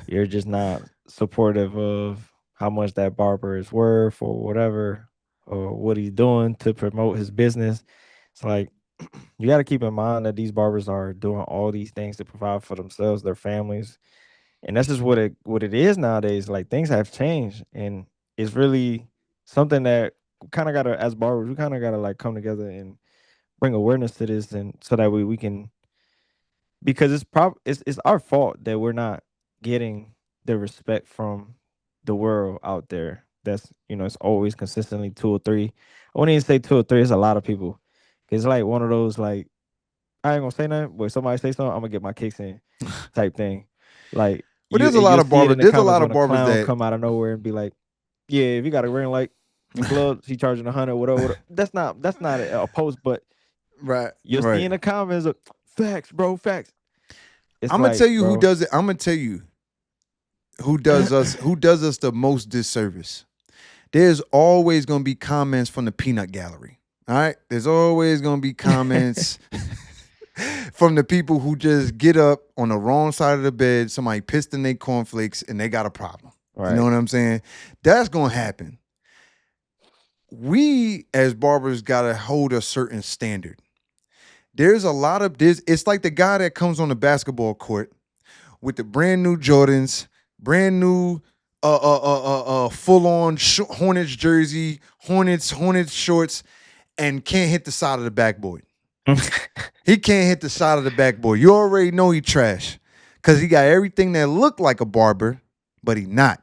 you're just not supportive of how much that barber is worth or whatever, or what he's doing to promote his business. It's like you got to keep in mind that these barbers are doing all these things to provide for themselves, their families, and that's just what it is nowadays. Like things have changed, and it's really something that kind of gotta, as barbers, we kind of gotta like come together and bring awareness to this, and so that way we can, because it's our fault that we're not getting the respect from the world out there. That's, it's always consistently two or three. I wouldn't even say two or three. It's a lot of people. It's like one of those like, I ain't gonna say nothing, but if somebody say something, I'm gonna get my kicks in type thing. Like but there's a lot you'll of see it barbers. in the There's a comments lot when of a barbers clown that come out of nowhere and be like, yeah, if you got a ring light and gloves, he charging 100, whatever, whatever. That's not a post, but right, you'll see right. in the comments, facts, bro, facts. It's I'm gonna like, tell you who bro, does it. I'm gonna tell you who does us the most disservice. There's always gonna be comments from the peanut gallery. All right, there's always gonna be comments from the people who just get up on the wrong side of the bed. Somebody pissed in their cornflakes and they got a problem. You know right, what I'm saying? That's gonna happen. We as barbers gotta hold a certain standard. There's a lot of this. It's like the guy that comes on the basketball court with the brand new Jordans, brand new full on Hornets jersey, Hornets shorts, and can't hit the side of the backboard. He can't hit the side of the backboard. You already know he trash. Cause he got everything that look like a barber, but he not.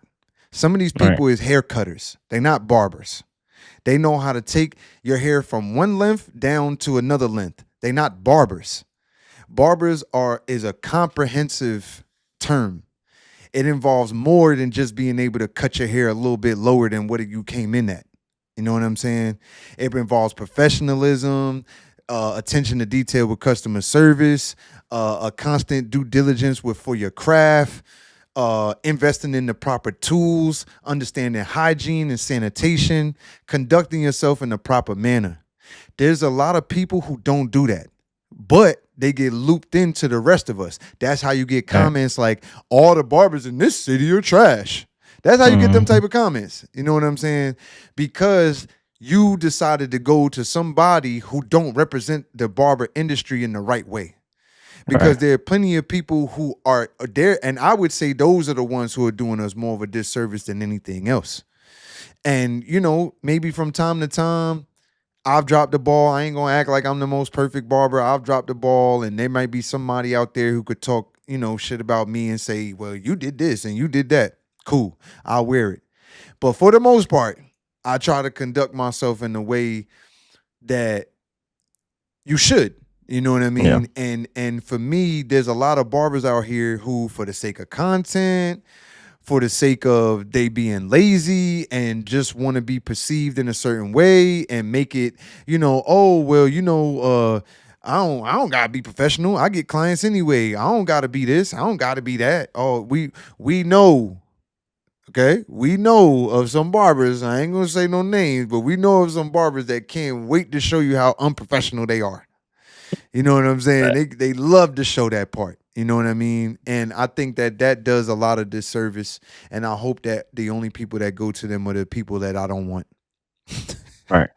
Some of these right, people is hair cutters. They not barbers. They know how to take your hair from one length down to another length. They not barbers. Barbers is a comprehensive term. It involves more than just being able to cut your hair a little bit lower than what you came in at. You know what I'm saying? It involves professionalism, attention to detail with customer service, a constant due diligence for your craft, investing in the proper tools, understanding hygiene and sanitation, conducting yourself in the proper manner. There's a lot of people who don't do that, but they get looped into the rest of us. That's how you get right. comments like all the barbers in this city are trash. That's how you get them Mhm. type of comments. You know what I'm saying? Because you decided to go to somebody who don't represent the barber industry in the right way. Because Right, there are plenty of people who are there, and I would say those are the ones who are doing us more of a disservice than anything else. And maybe from time to time, I've dropped the ball. I ain't gonna act like I'm the most perfect barber. I've dropped the ball, and there might be somebody out there who could talk, shit about me and say, "Well, you did this and you did that." Cool, I'll wear it. But for the most part, I try to conduct myself in the way that you should. You know what I Yeah. mean? And for me, there's a lot of barbers out here who, for the sake of content, for the sake of they being lazy and just want to be perceived in a certain way and make it, oh well, I don't gotta be professional. I get clients anyway. I don't gotta be this. I don't gotta be that. Oh, we know, okay? We know of some barbers. I ain't gonna say no names, but we know of some barbers that can't wait to show you how unprofessional they are. You know what I'm saying? Right. They love to show that part. You know what I mean? And I think that does a lot of disservice. And I hope that the only people that go to them are the people that I don't want. Right.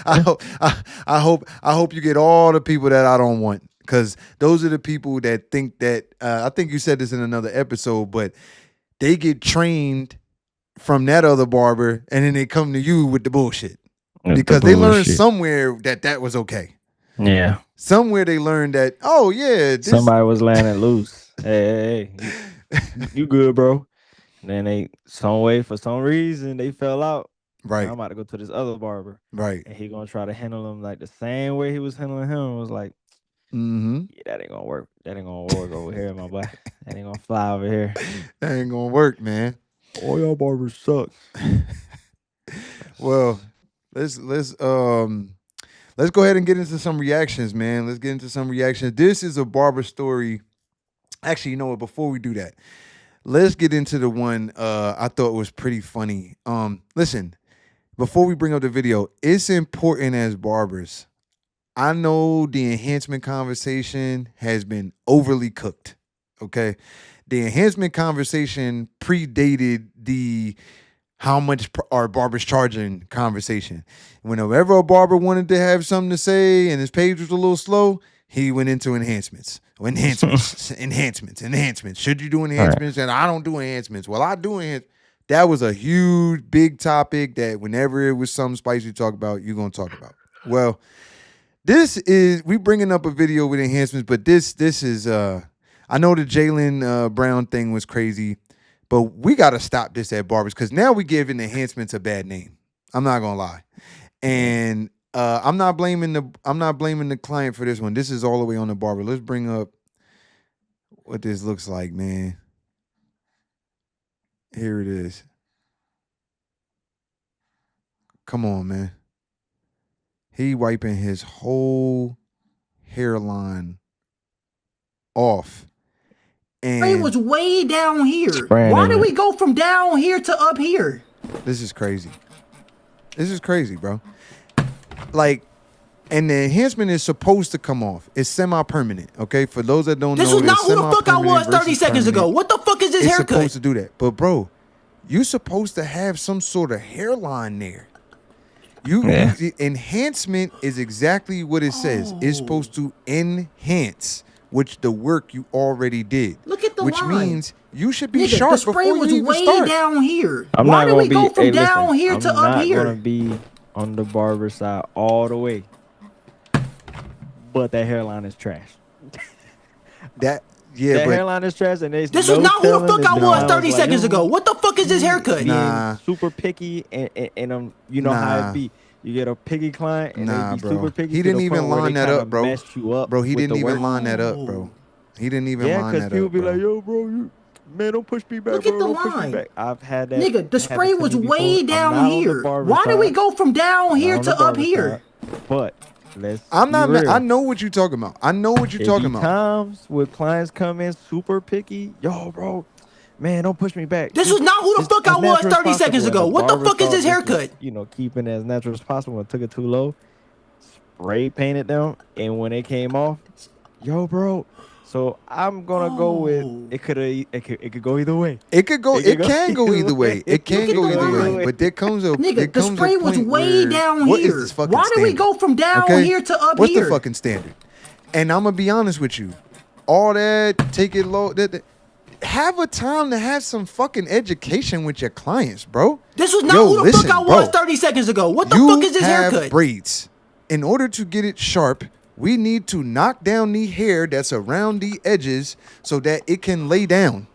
I hope I hope you get all the people that I don't want, because those are the people that think that I think you said this in another episode, but they get trained from that other barber and then they come to you with the bullshit because they learned somewhere that was okay. Yeah. Somewhere they learned that, oh yeah, Somebody was landing loose. Hey, you good, bro? And then for some reason they fell out. Now right, I'm about to go to this other barber, right. and he gonna try to handle him like the same way he was handling him. It was like, Mm-hmm. yeah, that ain't gonna work. That ain't gonna work over here, my boy. That ain't gonna fly over here. That ain't gonna work, man. All y'all barbers suck. Well, let's go ahead and get into some reactions, man. Let's get into some reactions. This is a barber story. Actually, you know what? Before we do that, let's get into the one I thought was pretty funny. Listen, before we bring up the video, it's important as barbers. I know the enhancement conversation has been overly cooked. Okay. The enhancement conversation predated the how much are barbers charging conversation. Whenever a barber wanted to have something to say and his page was a little slow, he went into enhancements. Enhancements. Should you do enhancements? Right. And I don't do enhancements. Well, I do enhancements. That was a huge, big topic that whenever it was something spicy to talk about, you're going to talk about. Well, we bringing up a video with enhancements, but this is, I know the Jaylen Brown thing was crazy, but we got to stop this at Barbers because now we giving enhancements a bad name. I'm not going to lie. And I'm not blaming the client for this one. This is all the way on the barber. Let's bring up what this looks like, man. Here it is. Come on, man. He wiping his whole hairline off. And it was way down here. Why did we go from down here to up here? This is crazy. This is crazy, bro. Like, and the enhancement is supposed to come off. It's semi-permanent, okay? For those that don't know, this was not who the fuck I was 30 seconds ago. What the fuck is this haircut? It's supposed to do that. But, bro, you're supposed to have some sort of hairline there. Enhancement is exactly what it says. It's supposed to enhance the work you already did. Look at the which line. Means you should be sharp before you even start. The spray was way down here. Why did we go from down here to up here? I'm not gonna be on the barber side all the way, but that hairline is trash. That hairline is trash, and this was not who the fuck I was 30 seconds ago. What the fuck is this haircut? Being super picky, and you know how it be. You get a picky client, and they be super picky. He didn't even line that up, bro. Bro, he didn't even line that up, bro. He didn't even line that up. Yeah, because people be like, "Yo, bro, man, don't push me back, Look bro. at the Don't line. push me back." I've had that. Nigga, the spray was way down here. Why did we go from down here to up here? But I'm not. I know what you're talking about. I know what you're talking about. Times when clients come in super picky, yo, bro, man, don't push me back. This was not who the fuck I was 30 seconds ago. What the fuck is this haircut? Keeping it as natural as possible. I took it too low, spray painted them, and when it came off, yo, bro. So I'm gonna go with it. Could go either way. It can go either way. It can go either way. But there comes a nigga. The spray was way down here. What is this fucking Why did we go from down here to up What's here? the fucking standard? And I'm gonna be honest with you. All that, take it low. have a time to have some fucking education with your clients, bro. This was not who the fuck I was 30 seconds ago. What the fuck is this haircut? You have braids. In order to get it sharp, we need to knock down the hair that's around the edges so that it can lay down.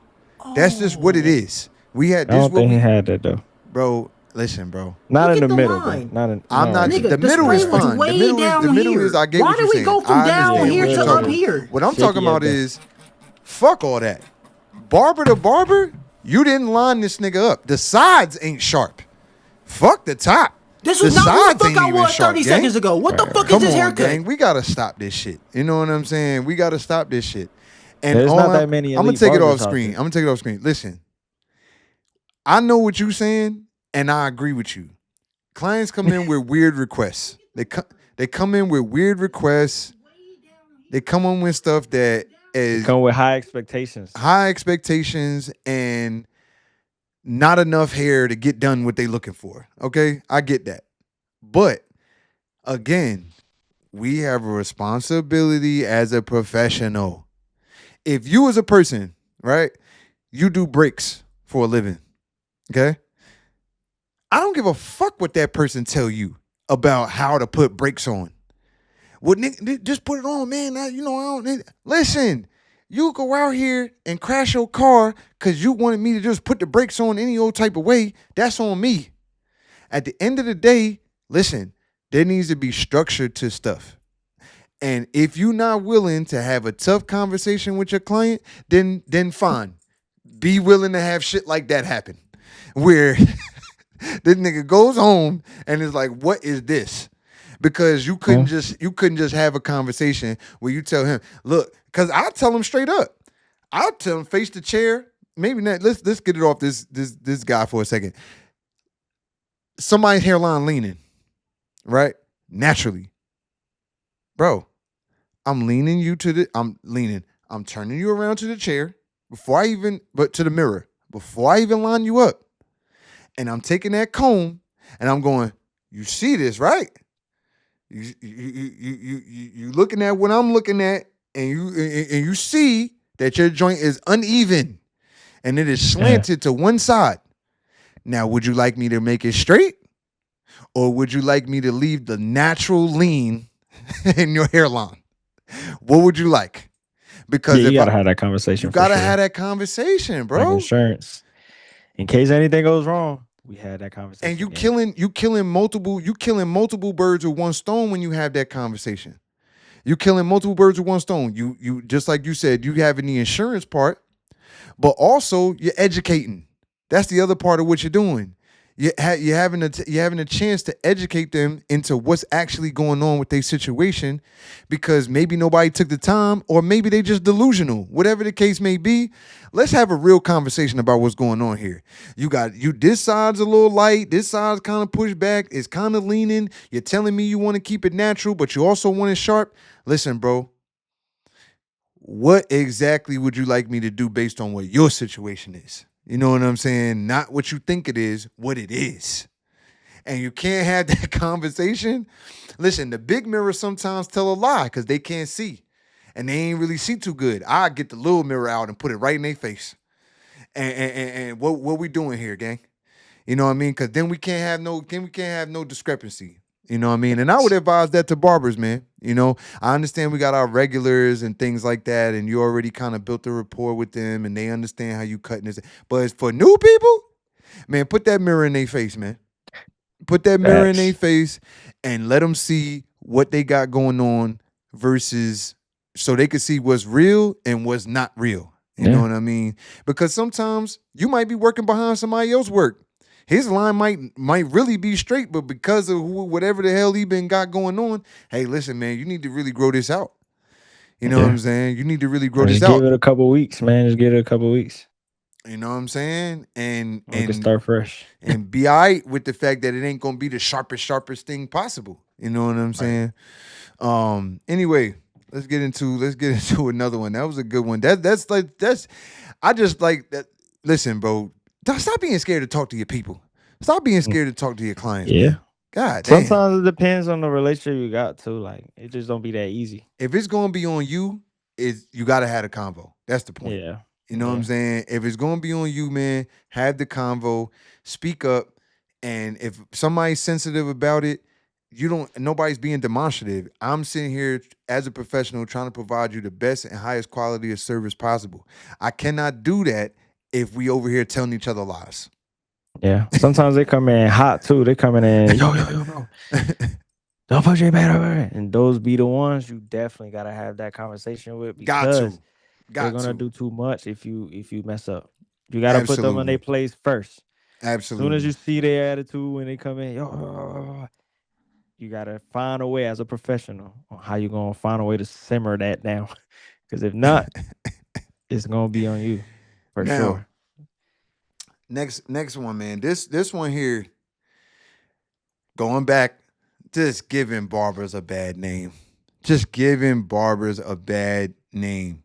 That's just what it is. We had this. I don't think he had that though, bro. Listen, bro. Not in the middle, bro. Not in. I'm not. Nigga, the middle is fine. The middle is. I get what you're saying. Why do we go from down here to up here? What I'm talking about is, fuck all that. Barber to barber, you didn't line this nigga up. The sides ain't sharp. Fuck the top. This was not who the fuck I was 30 seconds ago. What the fuck is this haircut? Gang. We gotta stop this shit. You know what I'm saying? We gotta stop this shit. And there's not that many. I'm gonna take it off screen. Listen, I know what you're saying, and I agree with you. Clients come in with weird requests. They come in with weird requests. They come in with stuff that is come with high expectations. High expectations and not enough hair to get done what they looking for. Okay? I get that. But again, we have a responsibility as a professional. If you as a person, right, you do breaks for a living, okay? I don't give a fuck what that person tell you about how to put brakes on. Well, nigga, just put it on, man. I don't. Listen, you go out here and crash your car because you wanted me to just put the brakes on any old type of way. That's on me. At the end of the day, listen, there needs to be structure to stuff. And if you're not willing to have a tough conversation with your client, then fine. Be willing to have shit like that happen. Where this nigga goes home and is like, what is this? Because you couldn't just have a conversation where you tell him, look, because I tell him straight up. I'll tell him face the chair. Maybe not. Let's get it off this guy for a second. Somebody's hairline leaning, right? Naturally. Bro, I'm leaning you to I'm turning you around to the chair to the mirror, before I even line you up. And I'm taking that comb and I'm going, you see this, right? You looking at what I'm looking at, and you see that your joint is uneven and it is slanted to one side. Now, would you like me to make it straight? Or would you like me to leave the natural lean in your hairline? What would you like? Because you gotta have that conversation. You gotta have that conversation, bro. Like insurance. In case anything goes wrong, we had that conversation. And you killing multiple birds with one stone when you have that conversation. You killing multiple birds with one stone. You just like you said, you having the insurance part, but also you're educating. That's the other part of what you're doing. You're having a chance to educate them into what's actually going on with their situation, because maybe nobody took the time, or maybe they just delusional. Whatever the case may be, let's have a real conversation about what's going on here. This side's a little light, this side's kind of pushed back, it's kind of leaning. You're telling me you want to keep it natural, but you also want it sharp. Listen, bro, what exactly would you like me to do based on what your situation is? You know what I'm saying? Not what you think it is, what it is. And you can't have that conversation. Listen, the big mirrors sometimes tell a lie because they can't see. And they ain't really see too good. I get the little mirror out and put it right in their face. And what we doing here, gang? You know what I mean? Because then we can't have no discrepancy. You know what I mean? And I would advise that to barbers, man. You know, I understand we got our regulars and things like that, and you already kind of built a rapport with them, and they understand how you cutting this. But for new people, man, put that mirror in their face, man. Put that mirror in their face and let them see what they got going on versus so they can see what's real and what's not real. You know what I mean? Because sometimes you might be working behind somebody else's work. His line might really be straight, but because of whatever the hell he got going on, hey, listen, man, you need to really grow this out. You know what I'm saying? You need to really grow this out. Just give it a couple weeks, man. Just give it a couple weeks. You know what I'm saying? And start fresh. And be all right with the fact that it ain't gonna be the sharpest thing possible. You know what I'm saying? Anyway, let's get into another one. That was a good one. I just like that. Listen, bro. Stop being scared to talk to your people. Stop being scared to talk to your clients. Yeah. Man. God damn. Sometimes it depends on the relationship you got too. Like, it just don't be that easy. If it's gonna be on you, you gotta have a convo. That's the point. Yeah. You know what I'm saying? If it's gonna be on you, man, have the convo, speak up, and if somebody's sensitive about it, nobody's being demonstrative. I'm sitting here as a professional trying to provide you the best and highest quality of service possible. I cannot do that if we over here telling each other lies. Yeah. Sometimes they come in hot too. They coming in, yo, bro. Don't push your back. And those be the ones you definitely gotta have that conversation with because they're gonna do too much if you mess up. You gotta put them in their place first. Absolutely. As soon as you see their attitude when they come in, yo, you gotta find a way as a professional on how you gonna find a way to simmer that down. Because if not, it's gonna be on you for sure. Next one, man. This one here, going back, just giving barbers a bad name. Just giving barbers a bad name.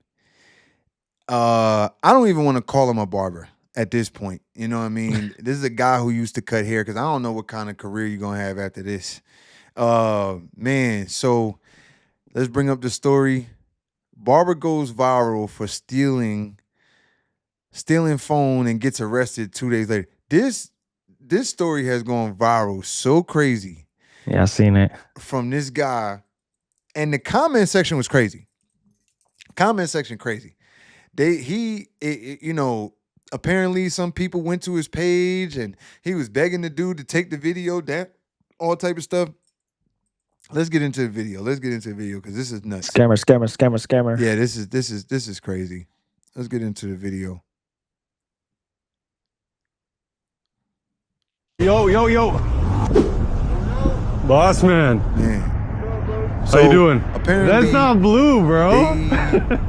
I don't even want to call him a barber at this point. You know what I mean? This is a guy who used to cut hair because I don't know what kind of career you're gonna have after this. Man, so let's bring up the story. Barber goes viral for stealing phone and gets arrested 2 days later. This story has gone viral so crazy. Yeah, I seen it. From this guy. And the comment section was crazy. Comment section crazy. Apparently some people went to his page and he was begging the dude to take the video down, all type of stuff. Let's get into the video. Because this is nuts. Scammer. Yeah, this is crazy. Let's get into the video. Yo. Boss man. So, how you doing? Apparently, that's not blue, bro. All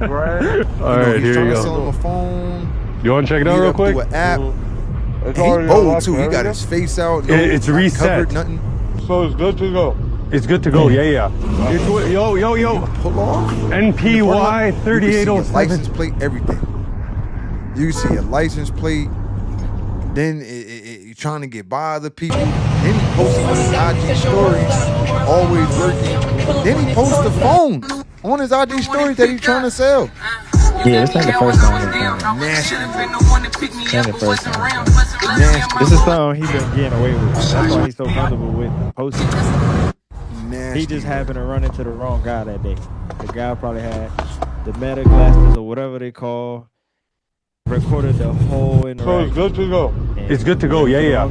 right, here you go. Sell him a phone. You want to check it out real quick? Through an app. And he bold too. He got his face out. It's reset. Covered, nothing. So it's good to go. It's good to go. Yeah. Yo. Pull off. NPY 3807. License plate, everything. You see a license plate. Then you're trying to get by other people. Then he posts on his IG stories, always working. Then he posts the phone on his IG stories that he's trying to sell. Yeah, it's not the first time. Nasty. This is something he's been getting away with. That's why he's so comfortable with posting. Nasty. He just happened to run into the wrong guy that day. The guy probably had the meta glasses or whatever they call. Recorded the whole interaction. So it's good to go. It's good to go. Yeah.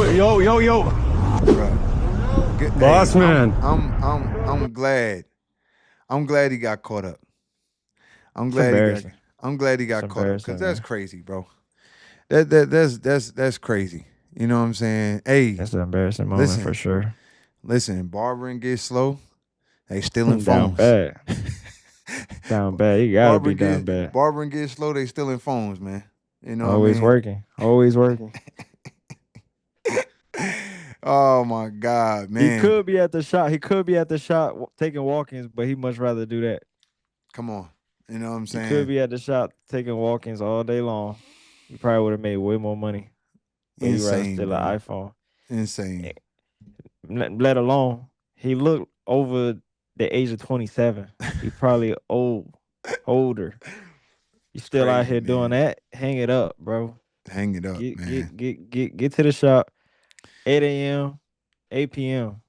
Yo. Boss man. I'm glad. I'm glad he got caught up. I'm glad he got caught up because that's crazy, bro. That's crazy. You know what I'm saying? Hey, that's an embarrassing moment for sure. Listen, barbering gets slow. They stealing down phones. Bad. Down bad. You gotta be down bad. Barbering gets slow. They stealing phones, man. You know, always working. Oh my God, man. He could be at the shop taking walk-ins, but he much rather do that. Come on. You know what I'm saying? He could be at the shop taking walk-ins all day long. He probably would have made way more money. But he rather steal an iPhone. Insane. Let alone, he looked over the age of 27. He probably older. You still crazy, out here doing that? Hang it up, bro. Hang it up, man. Get to the shop. 8 a.m., 8 p.m.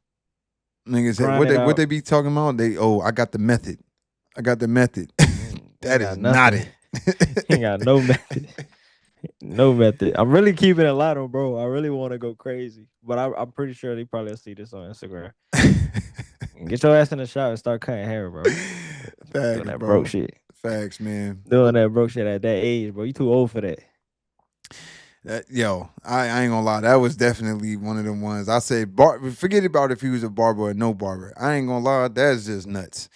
Niggas said what they be talking about? I got the method. That is not it. Ain't got no method. No method. I'm really keeping it light on, bro. I really want to go crazy, but I'm pretty sure they probably see this on Instagram. Get your ass in the shop and start cutting hair, bro. Facts, doing that bro. broke shit. Facts, man. Doing that broke shit at that age, bro. You too old for that. I ain't gonna lie. That was definitely one of them ones. I said, forget about if he was a barber or no barber. I ain't gonna lie. That's just nuts.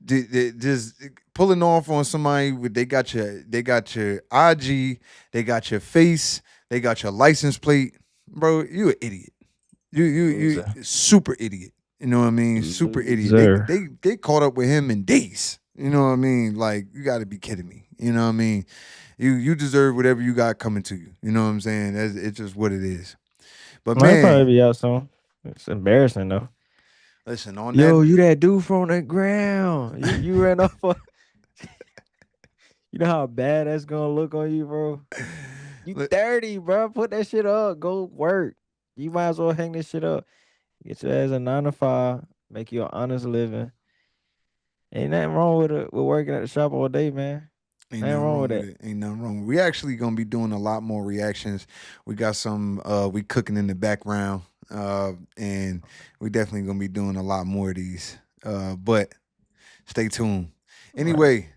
Just pulling off on somebody with they got your IG, they got your face, they got your license plate, bro. You an idiot. You super idiot. You know what I mean? Super idiot. They caught up with him in days. You know what I mean? Like, you got to be kidding me. You know what I mean? You deserve whatever you got coming to you. You know what I'm saying? It's just what it is. But man, probably be out soon. It's embarrassing though. Listen, you that dude from the ground. You ran off. You know how bad that's gonna look on you, bro? You Let- 30, bro. Put that shit up. Go work. You might as well hang this shit up. Get your ass a 9 to 5. Make you an honest living. Ain't nothing wrong with working at the shop all day, man. Ain't Nothing nothing wrong wrong with with that. it. Ain't nothing wrong. We actually gonna be doing a lot more reactions. We got some we cooking in the background. And we definitely gonna be doing a lot more of these. But stay tuned. Right. Anyway,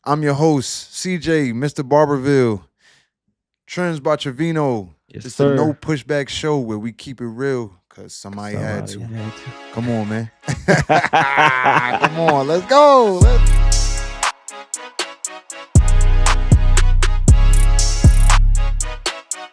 I'm your host, CJ, Mr. Barberville, Trends by Trevino. Yes, It's sir. a no pushback show where we keep it real because somebody had to. Come on, man. Come on, let's go. Let's